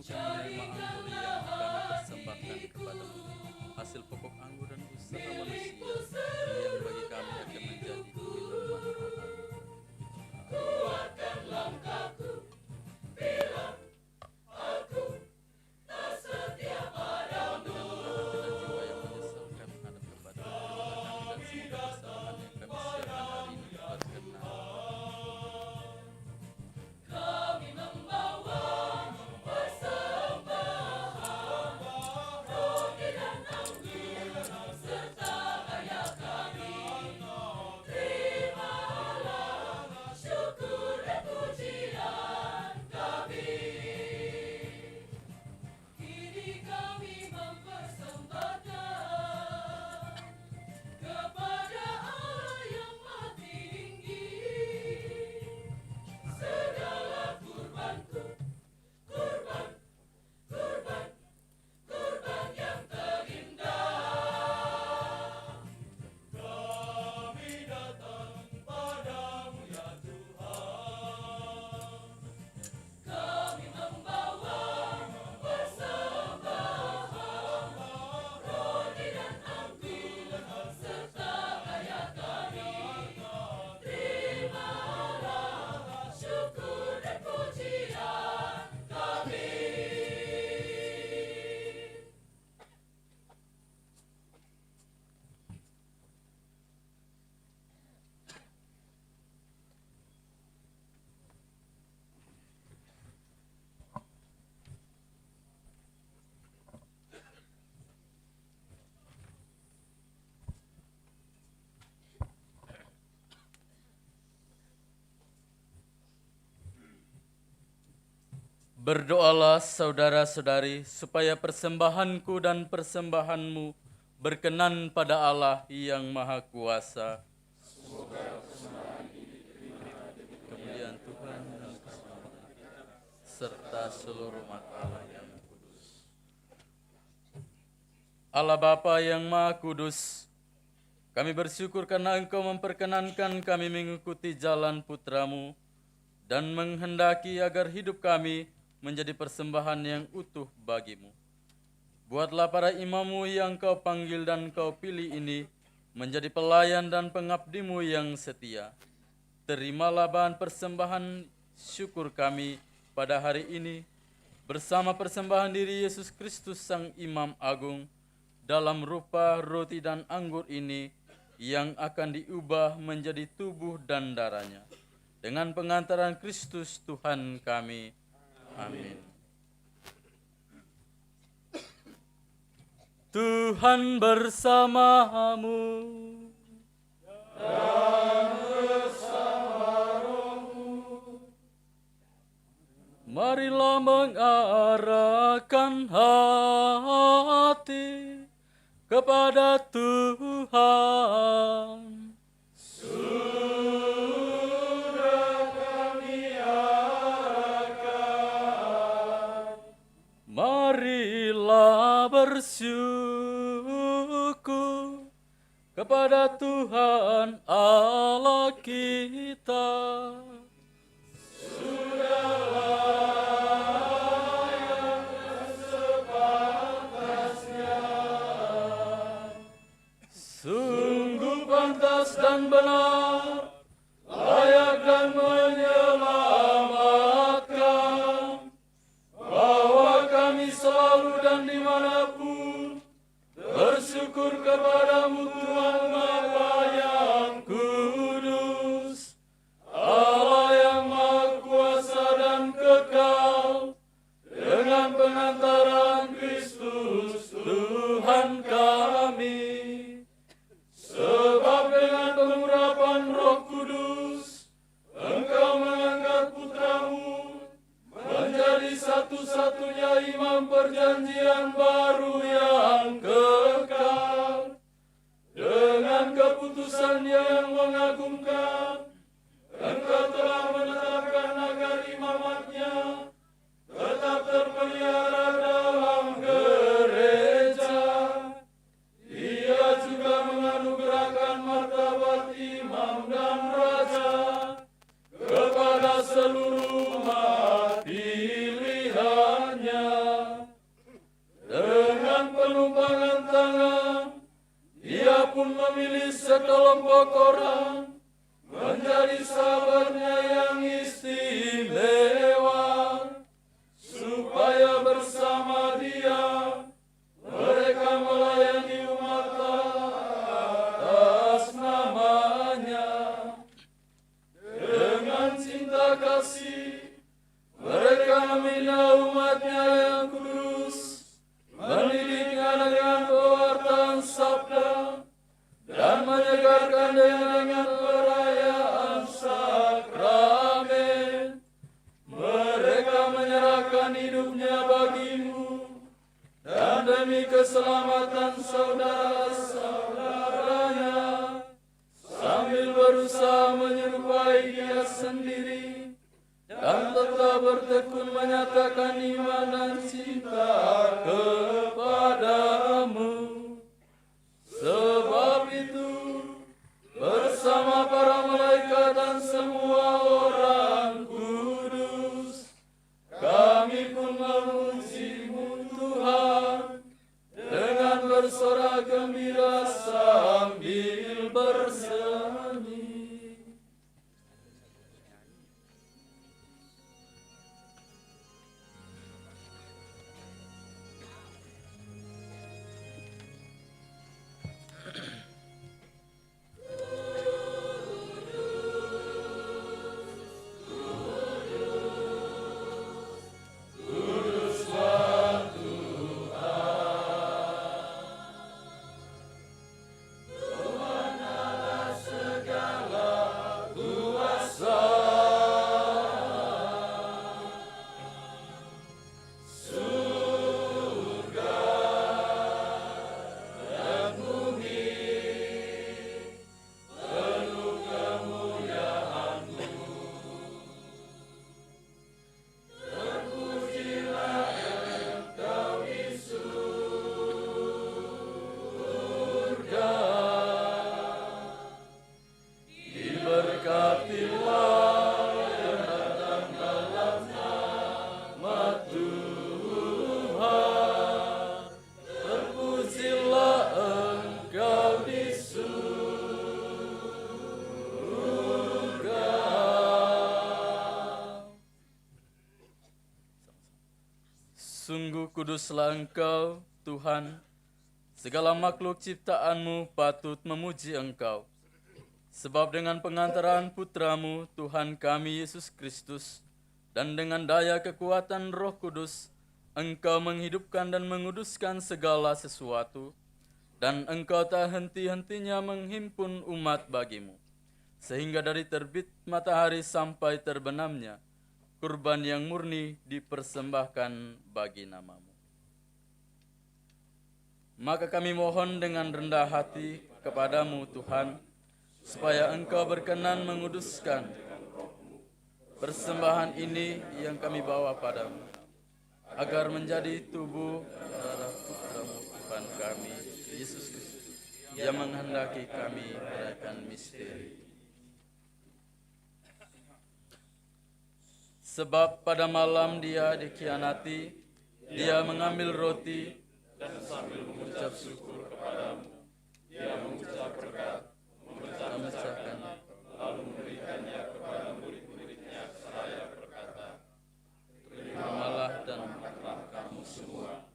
kami menerima anggur yang kami persembahkan kepadamu, hasil pokok anggur dan usaha manusia, yang bagi kami akan menjadi minuman rohani. Berdoalah saudara-saudari supaya persembahanku dan persembahanmu berkenan pada Allah yang Maha Kuasa. Kemuliaan Tuhan dan keselamatan serta seluruh umat Allah yang kudus. Allah Bapa yang Maha Kudus, kami bersyukur karena Engkau memperkenankan kami mengikuti jalan Putra-Mu dan menghendaki agar hidup kami menjadi persembahan yang utuh bagimu. Buatlah para imam-Mu yang Kau panggil dan Kau pilih ini menjadi pelayan dan pengabdi-Mu yang setia. Terimalah bahan persembahan syukur kami pada hari ini bersama persembahan diri Yesus Kristus Sang Imam Agung dalam rupa roti dan anggur ini yang akan diubah menjadi tubuh dan darah-Nya. Dengan pengantaran Kristus Tuhan kami. Amin. Tuhan bersamamu. Dan bersama rohmu. Marilah mengarahkan hati kepada Tuhan. Marilah bersyukur kepada Tuhan Allah kita. Sudahlah yang sepantasnya, sungguh pantas dan benar, layak dan menyelamatkan, bahwa kami selalu dan dimanapun bersyukur kepadamu Tuhan Bapa yang kudus, Allah yang Maha Kuasa dan kekal, dengan pengantaran Kristus Tuhan kami. Sebab dengan pengurapan Roh Kudus, Engkau mengangkat Putra-Mu menjadi satu-satunya imam perjanjian baru yang kekal. Dengan keputusan yang mengagumkan, Engkau telah menetapkan agar imamatnya tetap terpelihara dalam gereja. Ia juga menganugerahkan martabat imam dan raja kepada seluruh umat pilihannya. sekelompok orang menjadi sahabatnya yang istimewa, supaya bersama dia mereka melayani umat atas namanya. Dengan cinta kasih mereka membina umatnya yang kudus, mendidiknya dengan pewartaan sabda, dan menyegarkan dengan perayaan sakramen. Mereka menyerahkan hidupnya bagimu, dan demi keselamatan saudara-saudaranya, sambil berusaha menyerupai dia sendiri, dan tetap bertekun menyatakan iman dan cinta kepadamu. Sebab itu, bersama para malaikat dan semua orang kudus, kami pun memuji-Mu Tuhan dengan bersorak gembira sambil bersemangat. Sungguh kuduslah Engkau, Tuhan, segala makhluk ciptaan-Mu patut memuji Engkau. Sebab dengan pengantaran Putra-Mu, Tuhan kami Yesus Kristus, dan dengan daya kekuatan Roh Kudus, Engkau menghidupkan dan menguduskan segala sesuatu, dan Engkau tak henti-hentinya menghimpun umat bagimu, sehingga dari terbit matahari sampai terbenamnya, kurban yang murni dipersembahkan bagi nama-Mu. Maka kami mohon dengan rendah hati kepadamu Tuhan, supaya Engkau berkenan menguduskan persembahan ini yang kami bawa padamu, agar menjadi tubuh darah Putra-Mu Tuhan kami, Yesus Kristus, yang menghendaki kami merayakan misteri. Sebab pada malam dia dikhianati, dia mengambil roti dan sambil mengucap syukur kepadamu, dia mengucap berkat, memecahkannya, lalu memberikannya kepada murid-muridnya seraya berkata, terimalah dan makanlah kamu semua,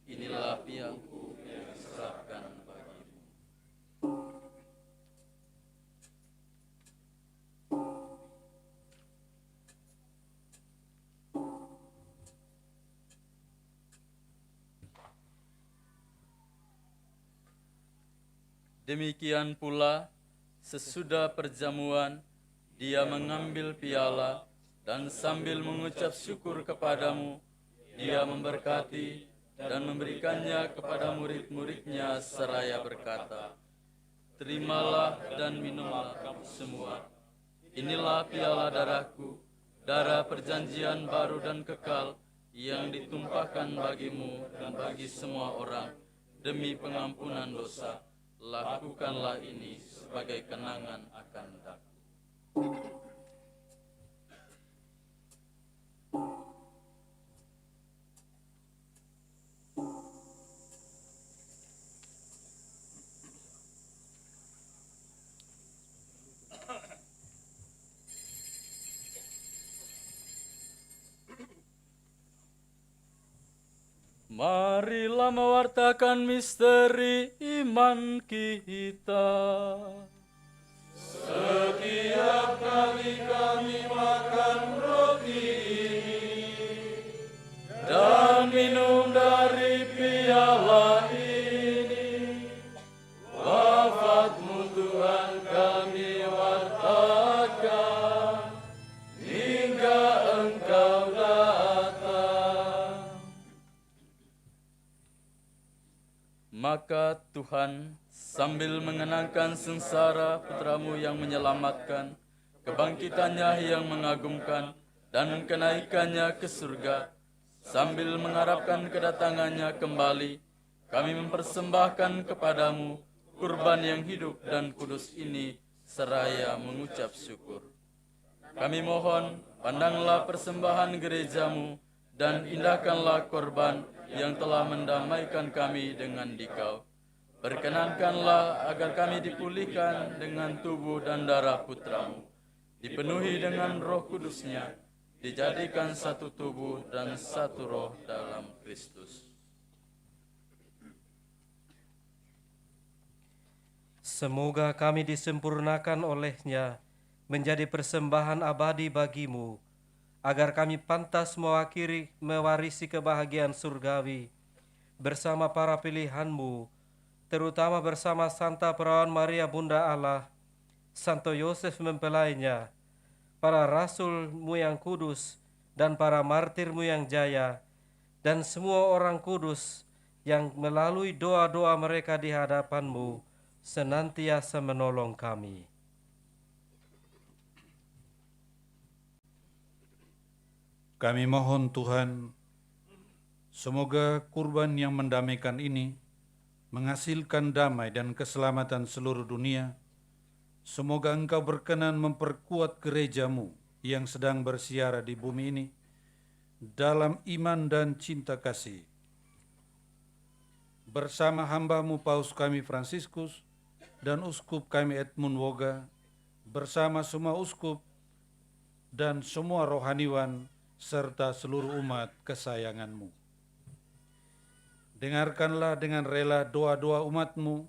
inilah piangku yang diserahkan bagimu. Demikian pula, sesudah perjamuan, dia mengambil piala dan sambil mengucap syukur kepadamu, dia memberkati dan memberikannya kepada murid-muridnya seraya berkata, terimalah dan minumlah kamu semua. Inilah piala darahku, darah perjanjian baru dan kekal, yang ditumpahkan bagimu dan bagi semua orang, demi pengampunan dosa. Lakukanlah ini sebagai kenangan akan aku. Marilah mewartakan misteri iman kita. Setiap kali kami makan roti ini dan minum dari piala ini, wafat-Mu Tuhan kami wartakan hingga Engkau datang. Maka Tuhan sambil mengenangkan sengsara putra-Mu yang menyelamatkan, kebangkitannya yang mengagumkan, dan kenaikannya ke surga, sambil mengharapkan kedatangannya kembali, kami mempersembahkan kepadamu kurban yang hidup dan kudus ini seraya mengucap syukur. Kami mohon, pandanglah persembahan gerejamu dan indahkanlah korban yang telah mendamaikan kami dengan Dikau. Perkenankanlah agar kami dipulihkan dengan tubuh dan darah putra-Mu, dipenuhi dengan Roh Kudus-Nya, dijadikan satu tubuh dan satu roh dalam Kristus. Semoga kami disempurnakan oleh-Nya menjadi persembahan abadi bagi-Mu, agar kami pantas mewarisi kebahagiaan surgawi bersama para pilihan-Mu, terutama bersama Santa Perawan Maria Bunda Allah, Santo Yosef mempelainya, para rasul-Mu yang kudus, dan para martir-Mu yang jaya, dan semua orang kudus yang melalui doa-doa mereka di hadapan-Mu senantiasa menolong kami. Kami mohon Tuhan, semoga kurban yang mendamaikan ini menghasilkan damai dan keselamatan seluruh dunia. Semoga Engkau berkenan memperkuat gereja-Mu yang sedang bersiara di bumi ini dalam iman dan cinta kasih. Bersama hamba-Mu Paus kami Fransiskus dan Uskup kami Edmund Woga, bersama semua uskup dan semua rohaniwan serta seluruh umat kesayangan-Mu. Dengarkanlah dengan rela doa-doa umat-Mu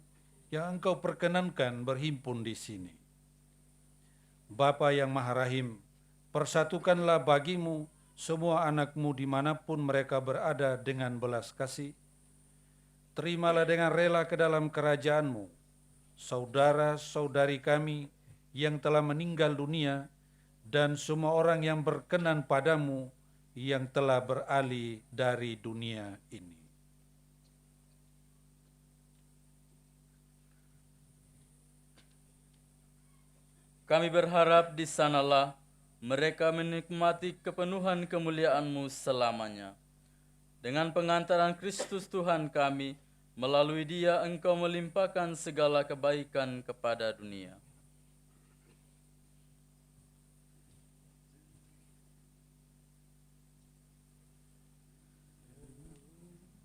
yang Engkau perkenankan berhimpun di sini. Bapa yang Maha Rahim, persatukanlah bagi-Mu semua anak-Mu dimanapun mereka berada dengan belas kasih. Terimalah dengan rela ke dalam kerajaan-Mu saudara-saudari kami yang telah meninggal dunia dan semua orang yang berkenan padamu yang telah beralih dari dunia ini. Kami berharap di sanalah mereka menikmati kepenuhan kemuliaan-Mu selamanya. Dengan pengantaran Kristus Tuhan kami, melalui Dia Engkau melimpahkan segala kebaikan kepada dunia.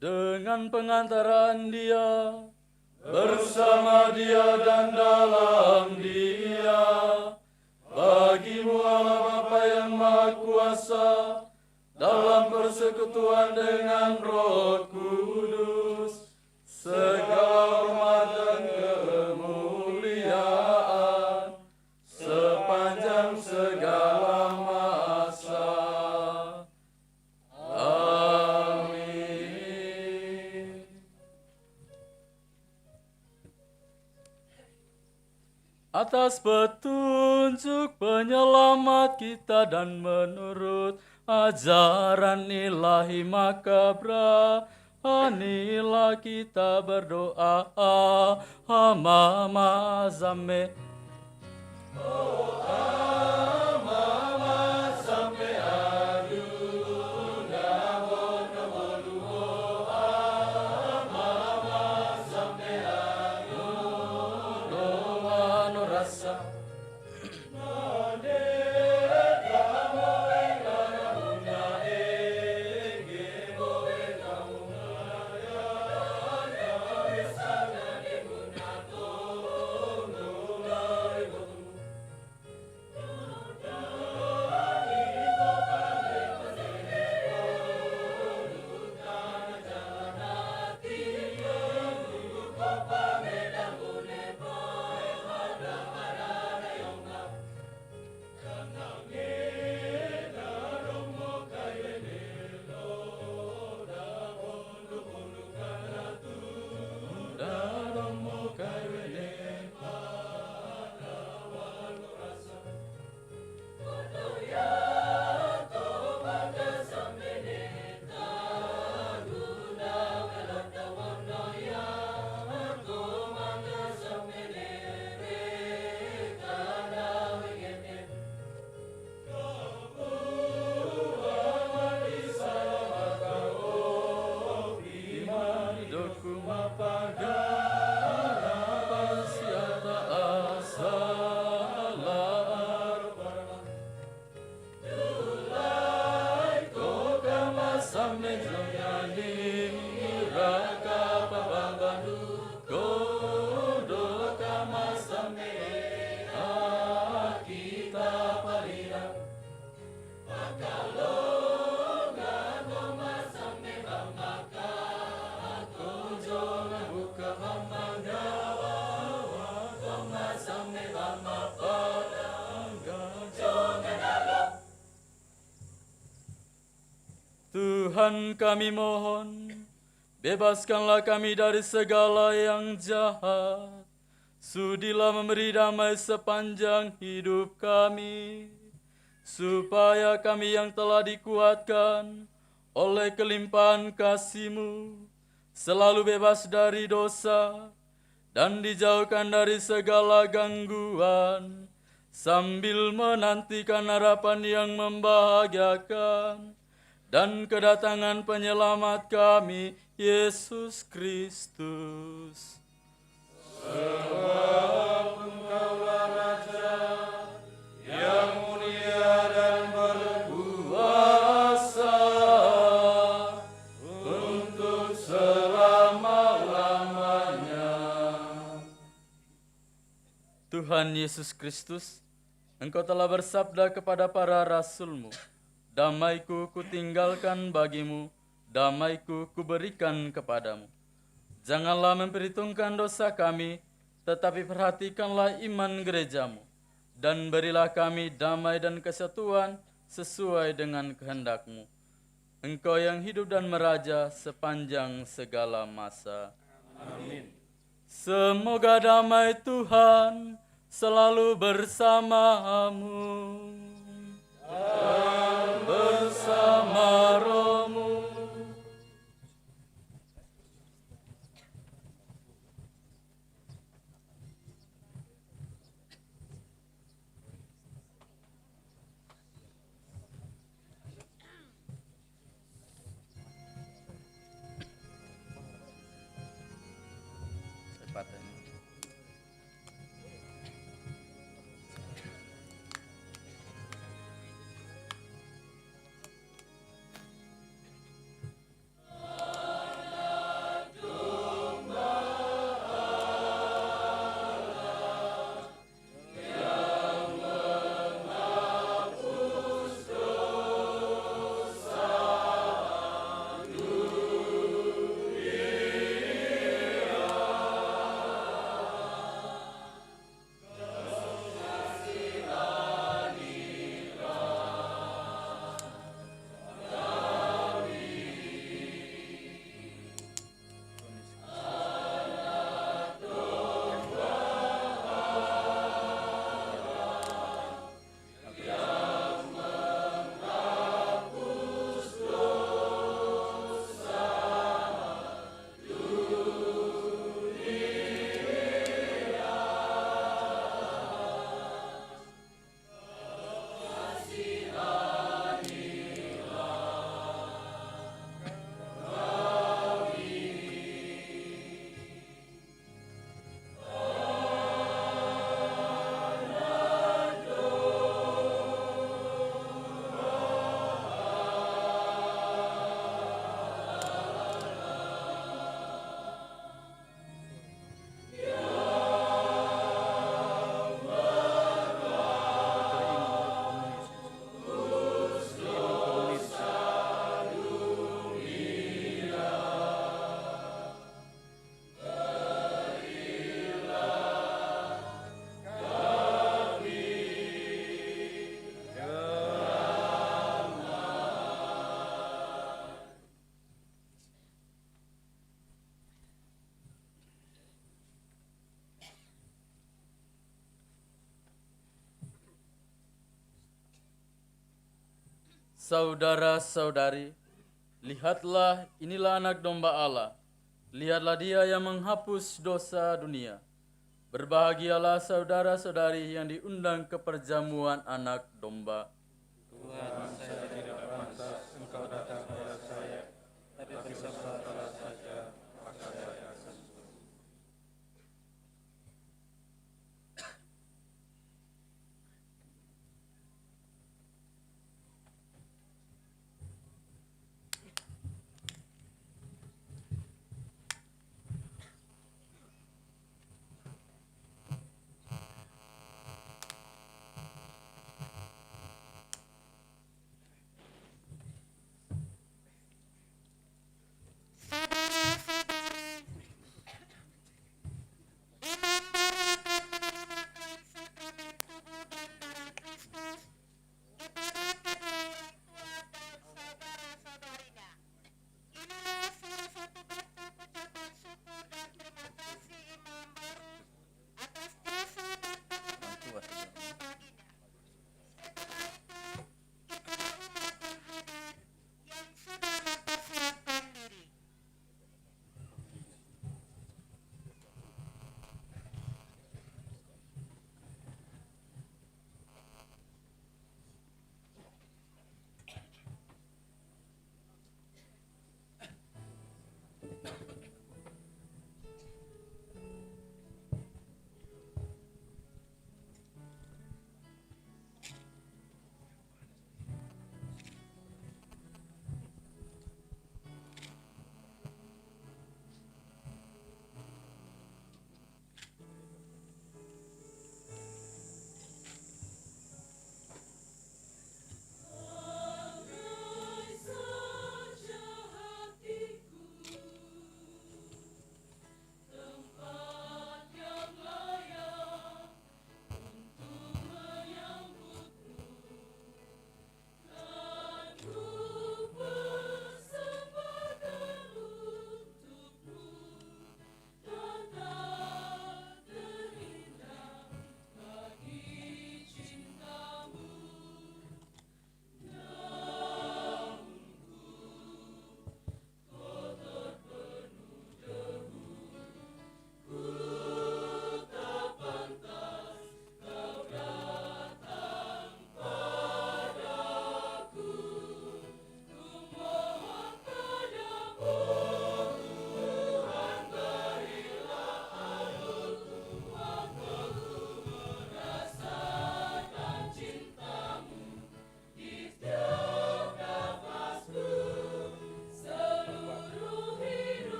Dengan pengantaran Dia, bersama Dia dan dalam Dia, bagi-Mu Allah Bapa yang Maha Kuasa, dalam persekutuan dengan Roh Kudus, segala hormat dan kemuliaan sepanjang segala masa. Amin. Atas petunjuk penyelamat kita dan menurut ajaran ilahi makabra-anilah kita berdoa. Mama Zame. Tuhan kami mohon, bebaskanlah kami dari segala yang jahat. Sudilah memberi damai sepanjang hidup kami, supaya kami yang telah dikuatkan oleh kelimpahan kasih-Mu selalu bebas dari dosa dan dijauhkan dari segala gangguan, sambil menantikan harapan yang membahagiakan dan kedatangan penyelamat kami, Yesus Kristus. Sebab Engkaulah Raja yang mulia dan berkuasa untuk selama-lamanya. Tuhan Yesus Kristus, Engkau telah bersabda kepada para rasul-Mu, damai-Ku kutinggalkan bagimu, damai-Ku kuberikan kepadamu. Janganlah memperhitungkan dosa kami, tetapi perhatikanlah iman gereja-Mu, dan berilah kami damai dan kesatuan sesuai dengan kehendak-Mu. Engkau yang hidup dan meraja sepanjang segala masa. Amin. Semoga damai Tuhan selalu bersamamu dan bersama rohmu. Saudara-saudari, lihatlah, inilah anak domba Allah. Lihatlah dia yang menghapus dosa dunia. Berbahagialah saudara-saudari yang diundang ke perjamuan anak domba. Tuhan, saya tidak pantas Engkau datang kepada saya, tapi bersabarlah saja, maka saya akan sembuh.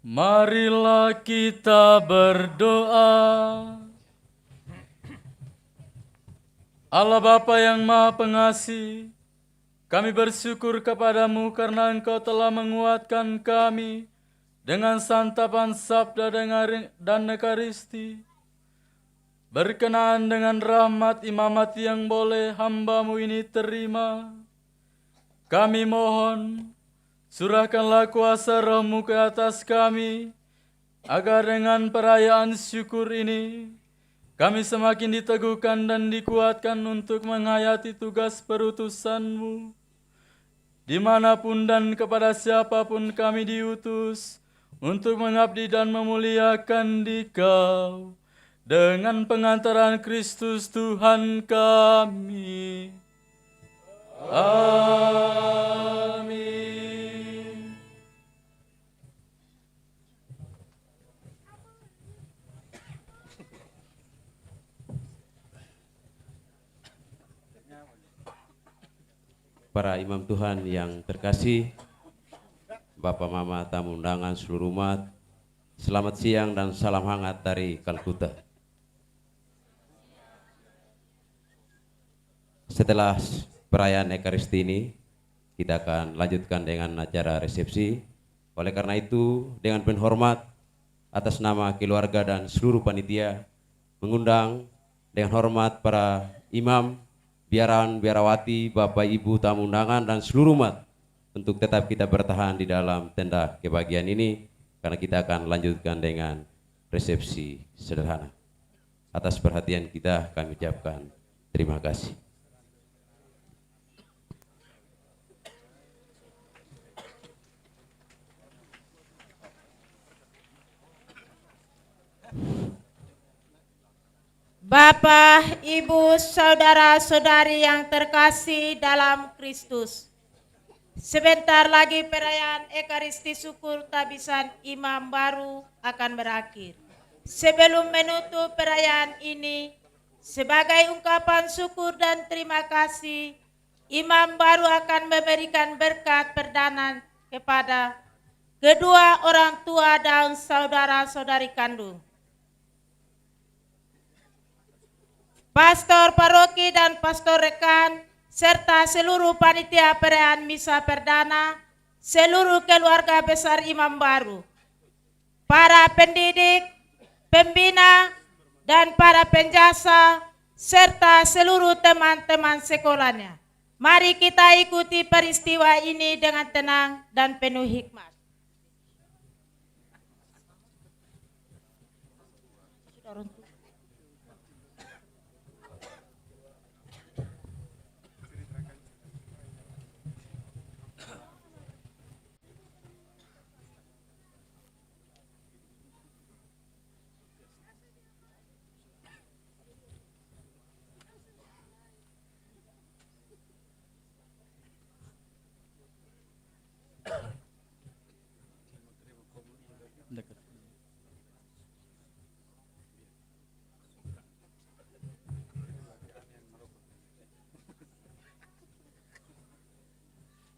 Marilah kita berdoa. Allah Bapa yang Maha Pengasih, kami bersyukur kepadamu karena Engkau telah menguatkan kami dengan santapan sabda dan ekaristi. Berkenaan dengan rahmat imamat yang boleh hamba-Mu ini terima, kami mohon, surahkanlah kuasa Roh-Mu ke atas kami, agar dengan perayaan syukur ini, kami semakin diteguhkan dan dikuatkan untuk menghayati tugas perutusan-Mu, dimanapun dan kepada siapapun kami diutus, untuk mengabdi dan memuliakan Dikau, dengan pengantaran Kristus Tuhan kami. Amin. Para imam Tuhan yang terkasih, Bapak Mama tamu undangan seluruh umat, selamat siang dan salam hangat dari Kalkuta. Setelah perayaan Ekaristi ini, kita akan lanjutkan dengan acara resepsi. Oleh karena itu, dengan penuh hormat, atas nama keluarga dan seluruh panitia, mengundang dengan hormat para imam, biarawati, biarawati, Bapak Ibu tamu undangan dan seluruh umat untuk tetap kita bertahan di dalam tenda kebahagiaan ini, karena kita akan lanjutkan dengan resepsi sederhana. Atas perhatian kita kami ucapkan terima kasih. Bapak, Ibu, saudara-saudari yang terkasih dalam Kristus, sebentar lagi perayaan Ekaristi Syukur Tabisan Imam Baru akan berakhir. Sebelum menutup perayaan ini, sebagai ungkapan syukur dan terima kasih, Imam Baru akan memberikan berkat perdana kepada kedua orang tua dan saudara-saudari kandung. Pastor paroki dan pastor rekan, serta seluruh panitia perayaan misa perdana, seluruh keluarga besar Imam Baru, para pendidik, pembina, dan para penjasa, serta seluruh teman-teman sekolahnya. Mari kita ikuti peristiwa ini dengan tenang dan penuh hikmat.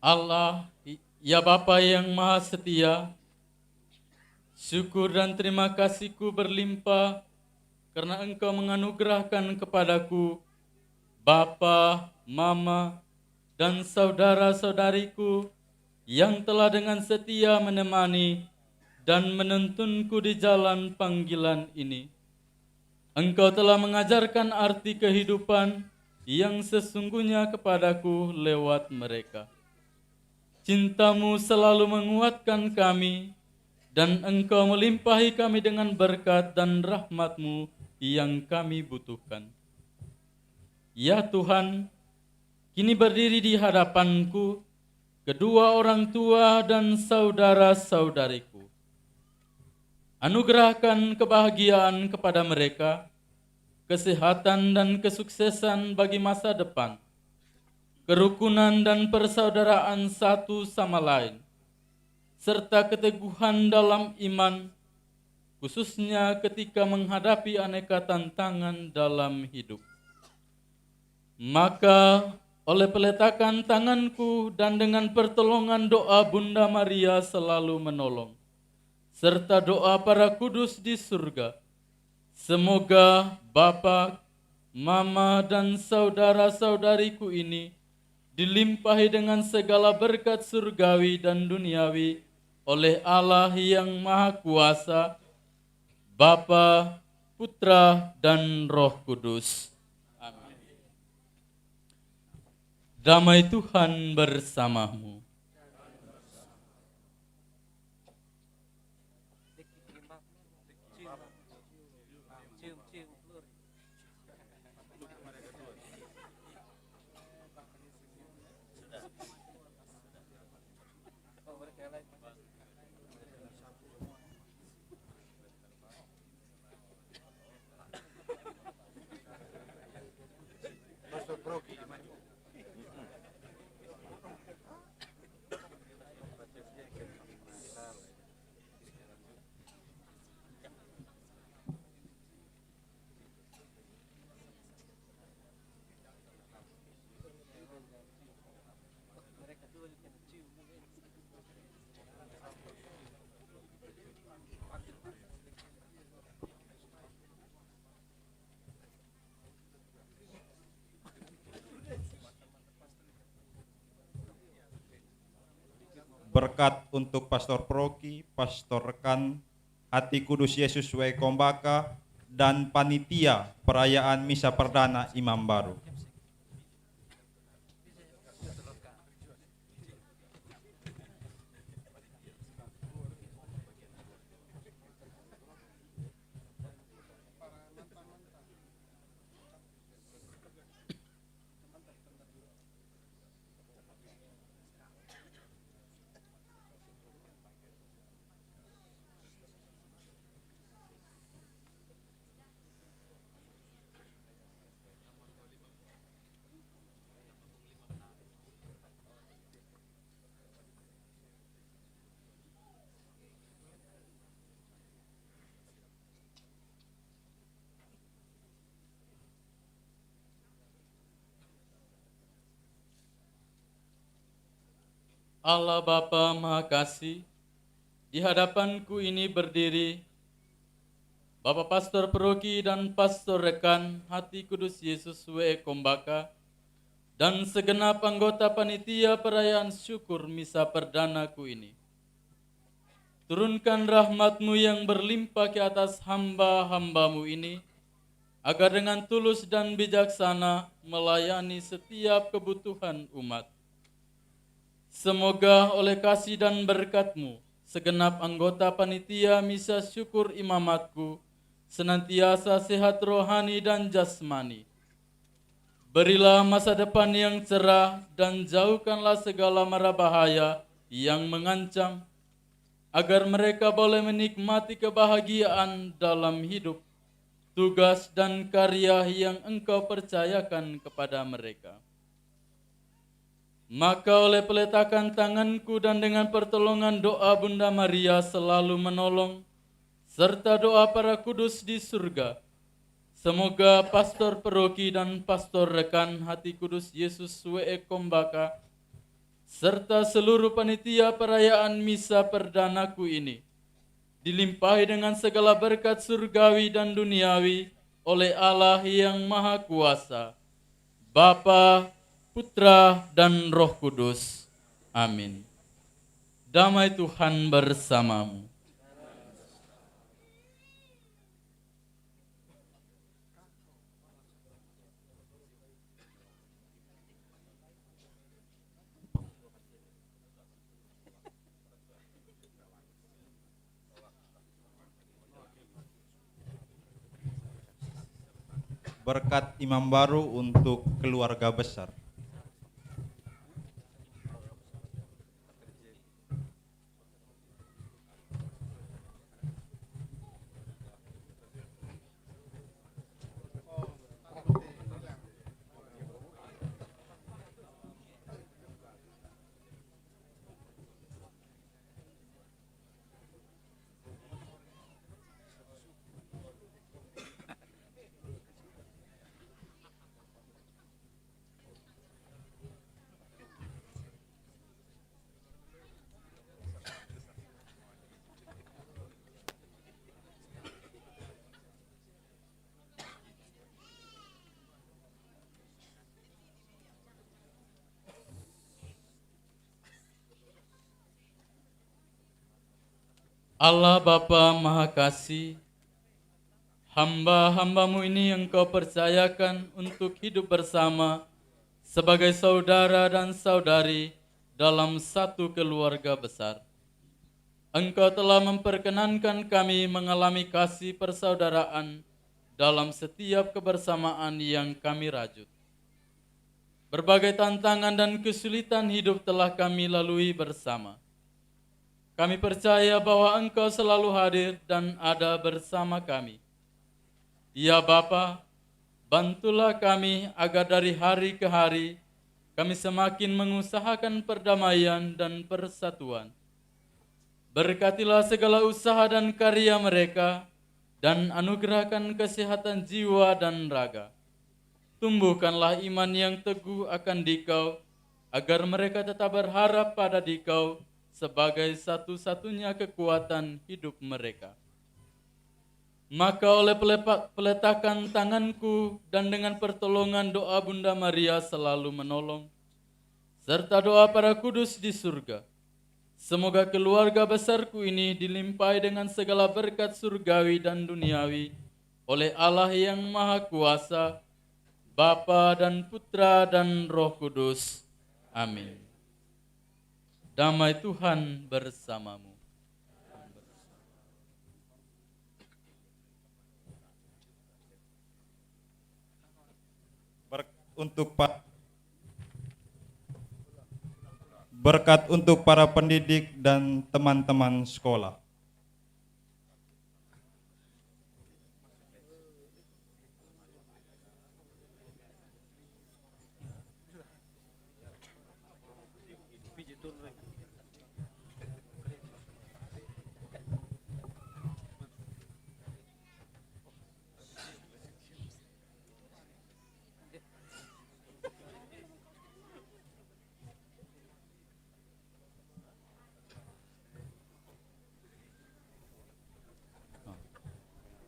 Allah, ya Bapa yang Maha Setia, syukur dan terima kasih-Ku berlimpah karena Engkau menganugerahkan kepadaku Bapa, Mama, dan saudara-saudariku yang telah dengan setia menemani dan menuntunku di jalan panggilan ini. Engkau telah mengajarkan arti kehidupan yang sesungguhnya kepadaku lewat mereka. Cinta-Mu selalu menguatkan kami, dan Engkau melimpahi kami dengan berkat dan rahmat-Mu yang kami butuhkan. Ya Tuhan, kini berdiri di hadapanku kedua orang tua dan saudara-saudariku. Anugerahkan kebahagiaan kepada mereka, kesehatan dan kesuksesan bagi masa depan, kerukunan dan persaudaraan satu sama lain, serta keteguhan dalam iman, khususnya ketika menghadapi aneka tantangan dalam hidup. Maka oleh peletakan tanganku dan dengan pertolongan doa Bunda Maria selalu menolong, serta doa para kudus di surga. Semoga Bapa, Mama, dan saudara-saudariku ini dilimpahi dengan segala berkat surgawi dan duniawi oleh Allah yang Maha Kuasa, Bapa, Putra, dan Roh Kudus. Amin. Damai Tuhan bersamamu. Berkat untuk Pastor Proki, Pastor Rekan, Hati Kudus Yesus W. Kombaka, dan panitia perayaan Misa Perdana Imam Baru. Allah Bapa Maha Kasih, di hadapanku ini berdiri Bapak Pastor Proki dan Pastor Rekan Hati Kudus Yesus W. Kombaka dan segenap anggota panitia perayaan syukur Misa Perdanaku ini. Turunkan rahmat-Mu yang berlimpah ke atas hamba-hamba-Mu ini, agar dengan tulus dan bijaksana melayani setiap kebutuhan umat. Semoga oleh kasih dan berkat-Mu, segenap anggota panitia Misa Syukur Imamatku senantiasa sehat rohani dan jasmani. Berilah masa depan yang cerah dan jauhkanlah segala mara bahaya yang mengancam, agar mereka boleh menikmati kebahagiaan dalam hidup, tugas dan karya yang Engkau percayakan kepada mereka. Maka oleh peletakan tanganku dan dengan pertolongan doa Bunda Maria selalu menolong, serta doa para kudus di surga, semoga Pastor Peroki dan Pastor Rekan Hati Kudus Yesus W.E. Kombaka, serta seluruh panitia perayaan Misa Perdanaku ini, dilimpahi dengan segala berkat surgawi dan duniawi oleh Allah yang Maha Kuasa, Bapa, Putra, dan Roh Kudus. Amin. Damai Tuhan bersamamu. Berkat Imam Baru untuk keluarga besar. Allah Bapa Maha Kasih, hamba-hambamu ini Engkau percayakan untuk hidup bersama sebagai saudara dan saudari dalam satu keluarga besar. Engkau telah memperkenankan kami mengalami kasih persaudaraan dalam setiap kebersamaan yang kami rajut. Berbagai tantangan dan kesulitan hidup telah kami lalui bersama. Kami percaya bahwa Engkau selalu hadir dan ada bersama kami. Ya Bapa, bantulah kami agar dari hari ke hari kami semakin mengusahakan perdamaian dan persatuan. Berkatilah segala usaha dan karya mereka, dan anugerahkan kesehatan jiwa dan raga. Tumbuhkanlah iman yang teguh akan Dikau, agar mereka tetap berharap pada Dikau sebagai satu-satunya kekuatan hidup mereka. Maka oleh peletakan tanganku dan dengan pertolongan doa Bunda Maria selalu menolong, serta doa para kudus di surga, semoga keluarga besarku ini dilimpahi dengan segala berkat surgawi dan duniawi oleh Allah yang Maha Kuasa, Bapa dan Putra dan Roh Kudus. Amin. Damai Tuhan bersamamu. Berkat untuk para pendidik dan teman-teman sekolah.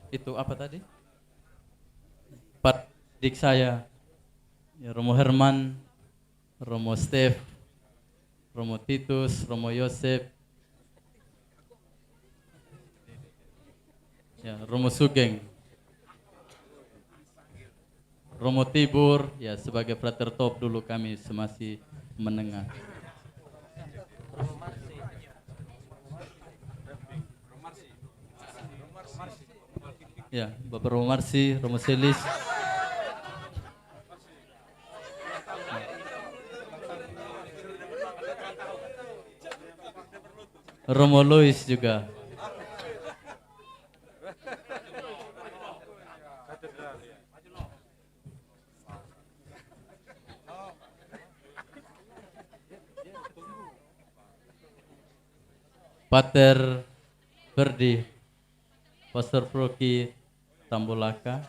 Itu apa tadi? Empat dik saya, ya, Romo Herman, Romo Stef, Romo Titus, Romo Yosef, ya, Romo Sugeng, Romo Tibur, ya, sebagai frater top dulu kami semasi menengah. Ya, Bapak Romo Marsi, Romo Selis, Romo Lois juga. Pater Berdi, Pastor Proki Tambolaka,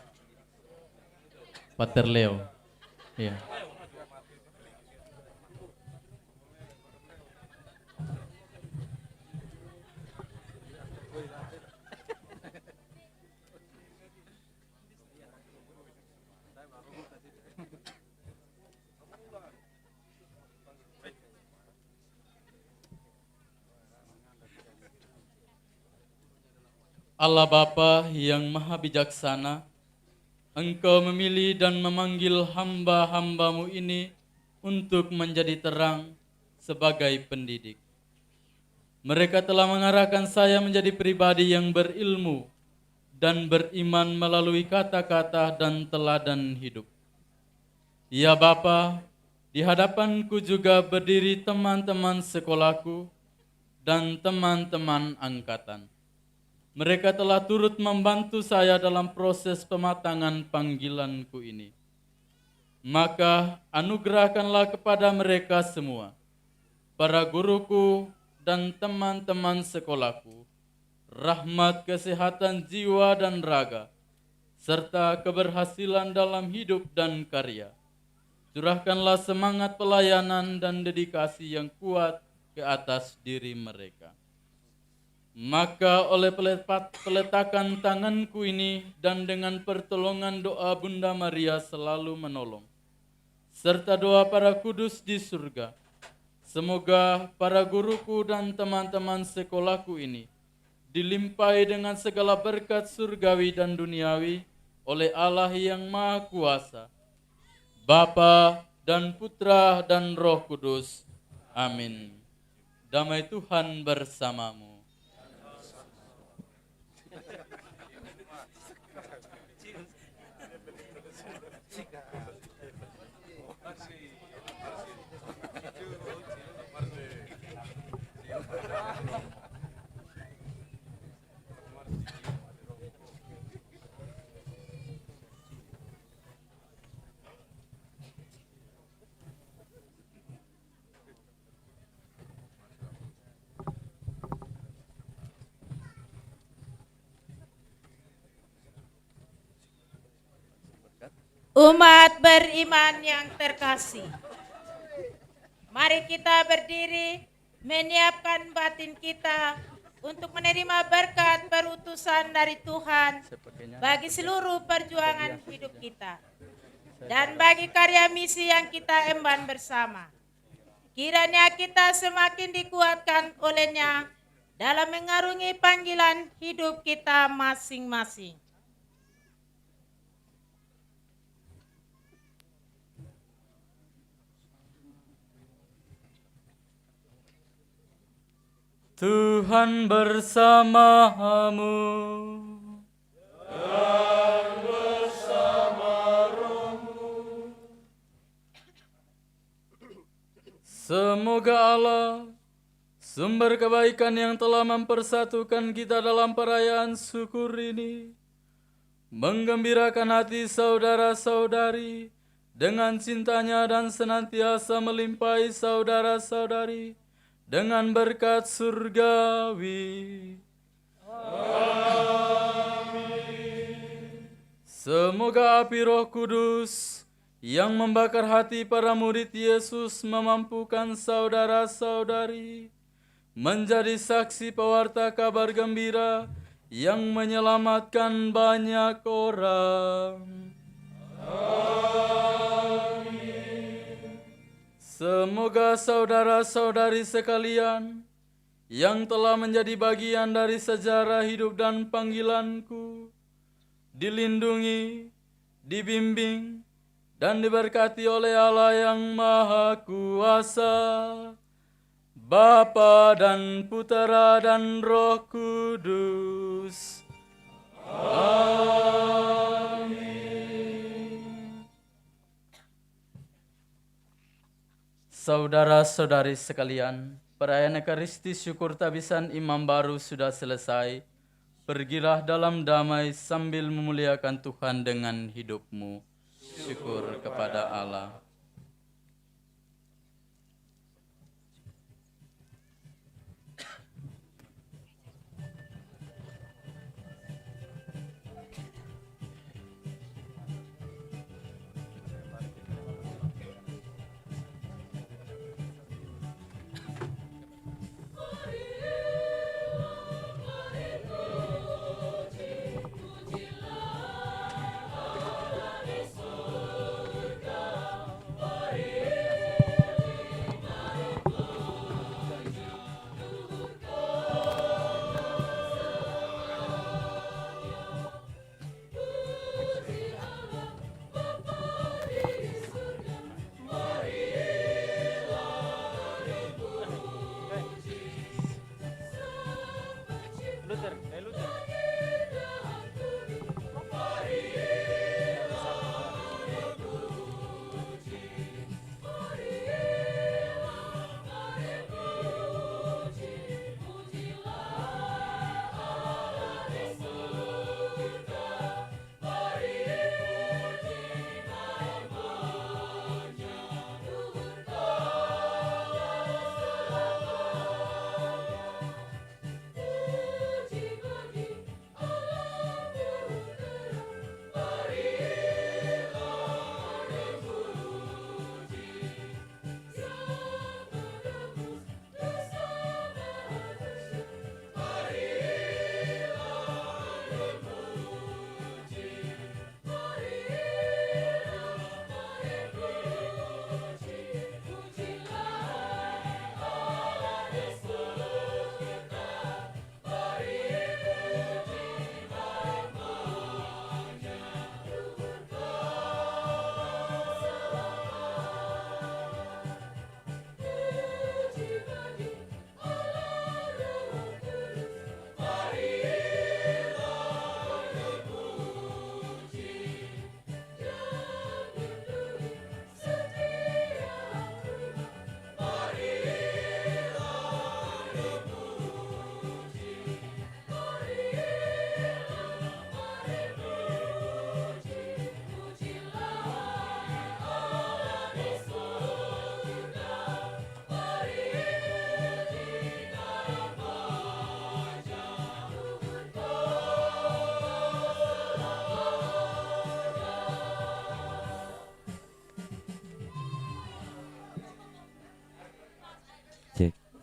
Pater Leo. Ya. Allah Bapa yang Maha Bijaksana, Engkau memilih dan memanggil hamba-hambamu ini untuk menjadi terang sebagai pendidik. Mereka telah mengarahkan saya menjadi pribadi yang berilmu dan beriman melalui kata-kata dan teladan hidup. Ya Bapa, di hadapanku juga berdiri teman-teman sekolahku dan teman-teman angkatan. Mereka telah turut membantu saya dalam proses pematangan panggilanku ini. Maka anugerahkanlah kepada mereka semua, para guruku dan teman-teman sekolahku, rahmat kesehatan jiwa dan raga, serta keberhasilan dalam hidup dan karya. Curahkanlah semangat pelayanan dan dedikasi yang kuat ke atas diri mereka. Maka oleh peletakan tanganku ini dan dengan pertolongan doa Bunda Maria selalu menolong, serta doa para kudus di surga, semoga para guruku dan teman-teman sekolahku ini dilimpahi dengan segala berkat surgawi dan duniawi oleh Allah yang Maha Kuasa, Bapa dan Putra dan Roh Kudus. Amin. Damai Tuhan bersamamu. Umat beriman yang terkasih, mari kita berdiri menyiapkan batin kita untuk menerima berkat perutusan dari Tuhan bagi seluruh perjuangan hidup kita dan bagi karya misi yang kita emban bersama. Kiranya kita semakin dikuatkan olehnya dalam mengarungi panggilan hidup kita masing-masing. Tuhan bersamamu. Semoga Allah, sumber kebaikan yang telah mempersatukan kita dalam perayaan syukur ini, menggembirakan hati saudara-saudari dengan cintanya dan senantiasa melimpahi saudara-saudari dengan berkat surgawi. Amin. Semoga api Roh Kudus yang membakar hati para murid Yesus memampukan saudara-saudari menjadi saksi pewarta kabar gembira yang menyelamatkan banyak orang. Amin. Semoga saudara-saudari sekalian yang telah menjadi bagian dari sejarah hidup dan panggilanku dilindungi, dibimbing, dan diberkati oleh Allah yang Maha Kuasa, Bapa dan Putera dan Roh Kudus. Amin. Saudara-saudari sekalian, perayaan Ekaristi Syukur Tabisan Imam Baru sudah selesai. Pergilah dalam damai sambil memuliakan Tuhan dengan hidupmu. Syukur kepada Allah.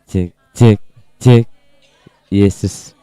Cek, cek, cek. Yesus.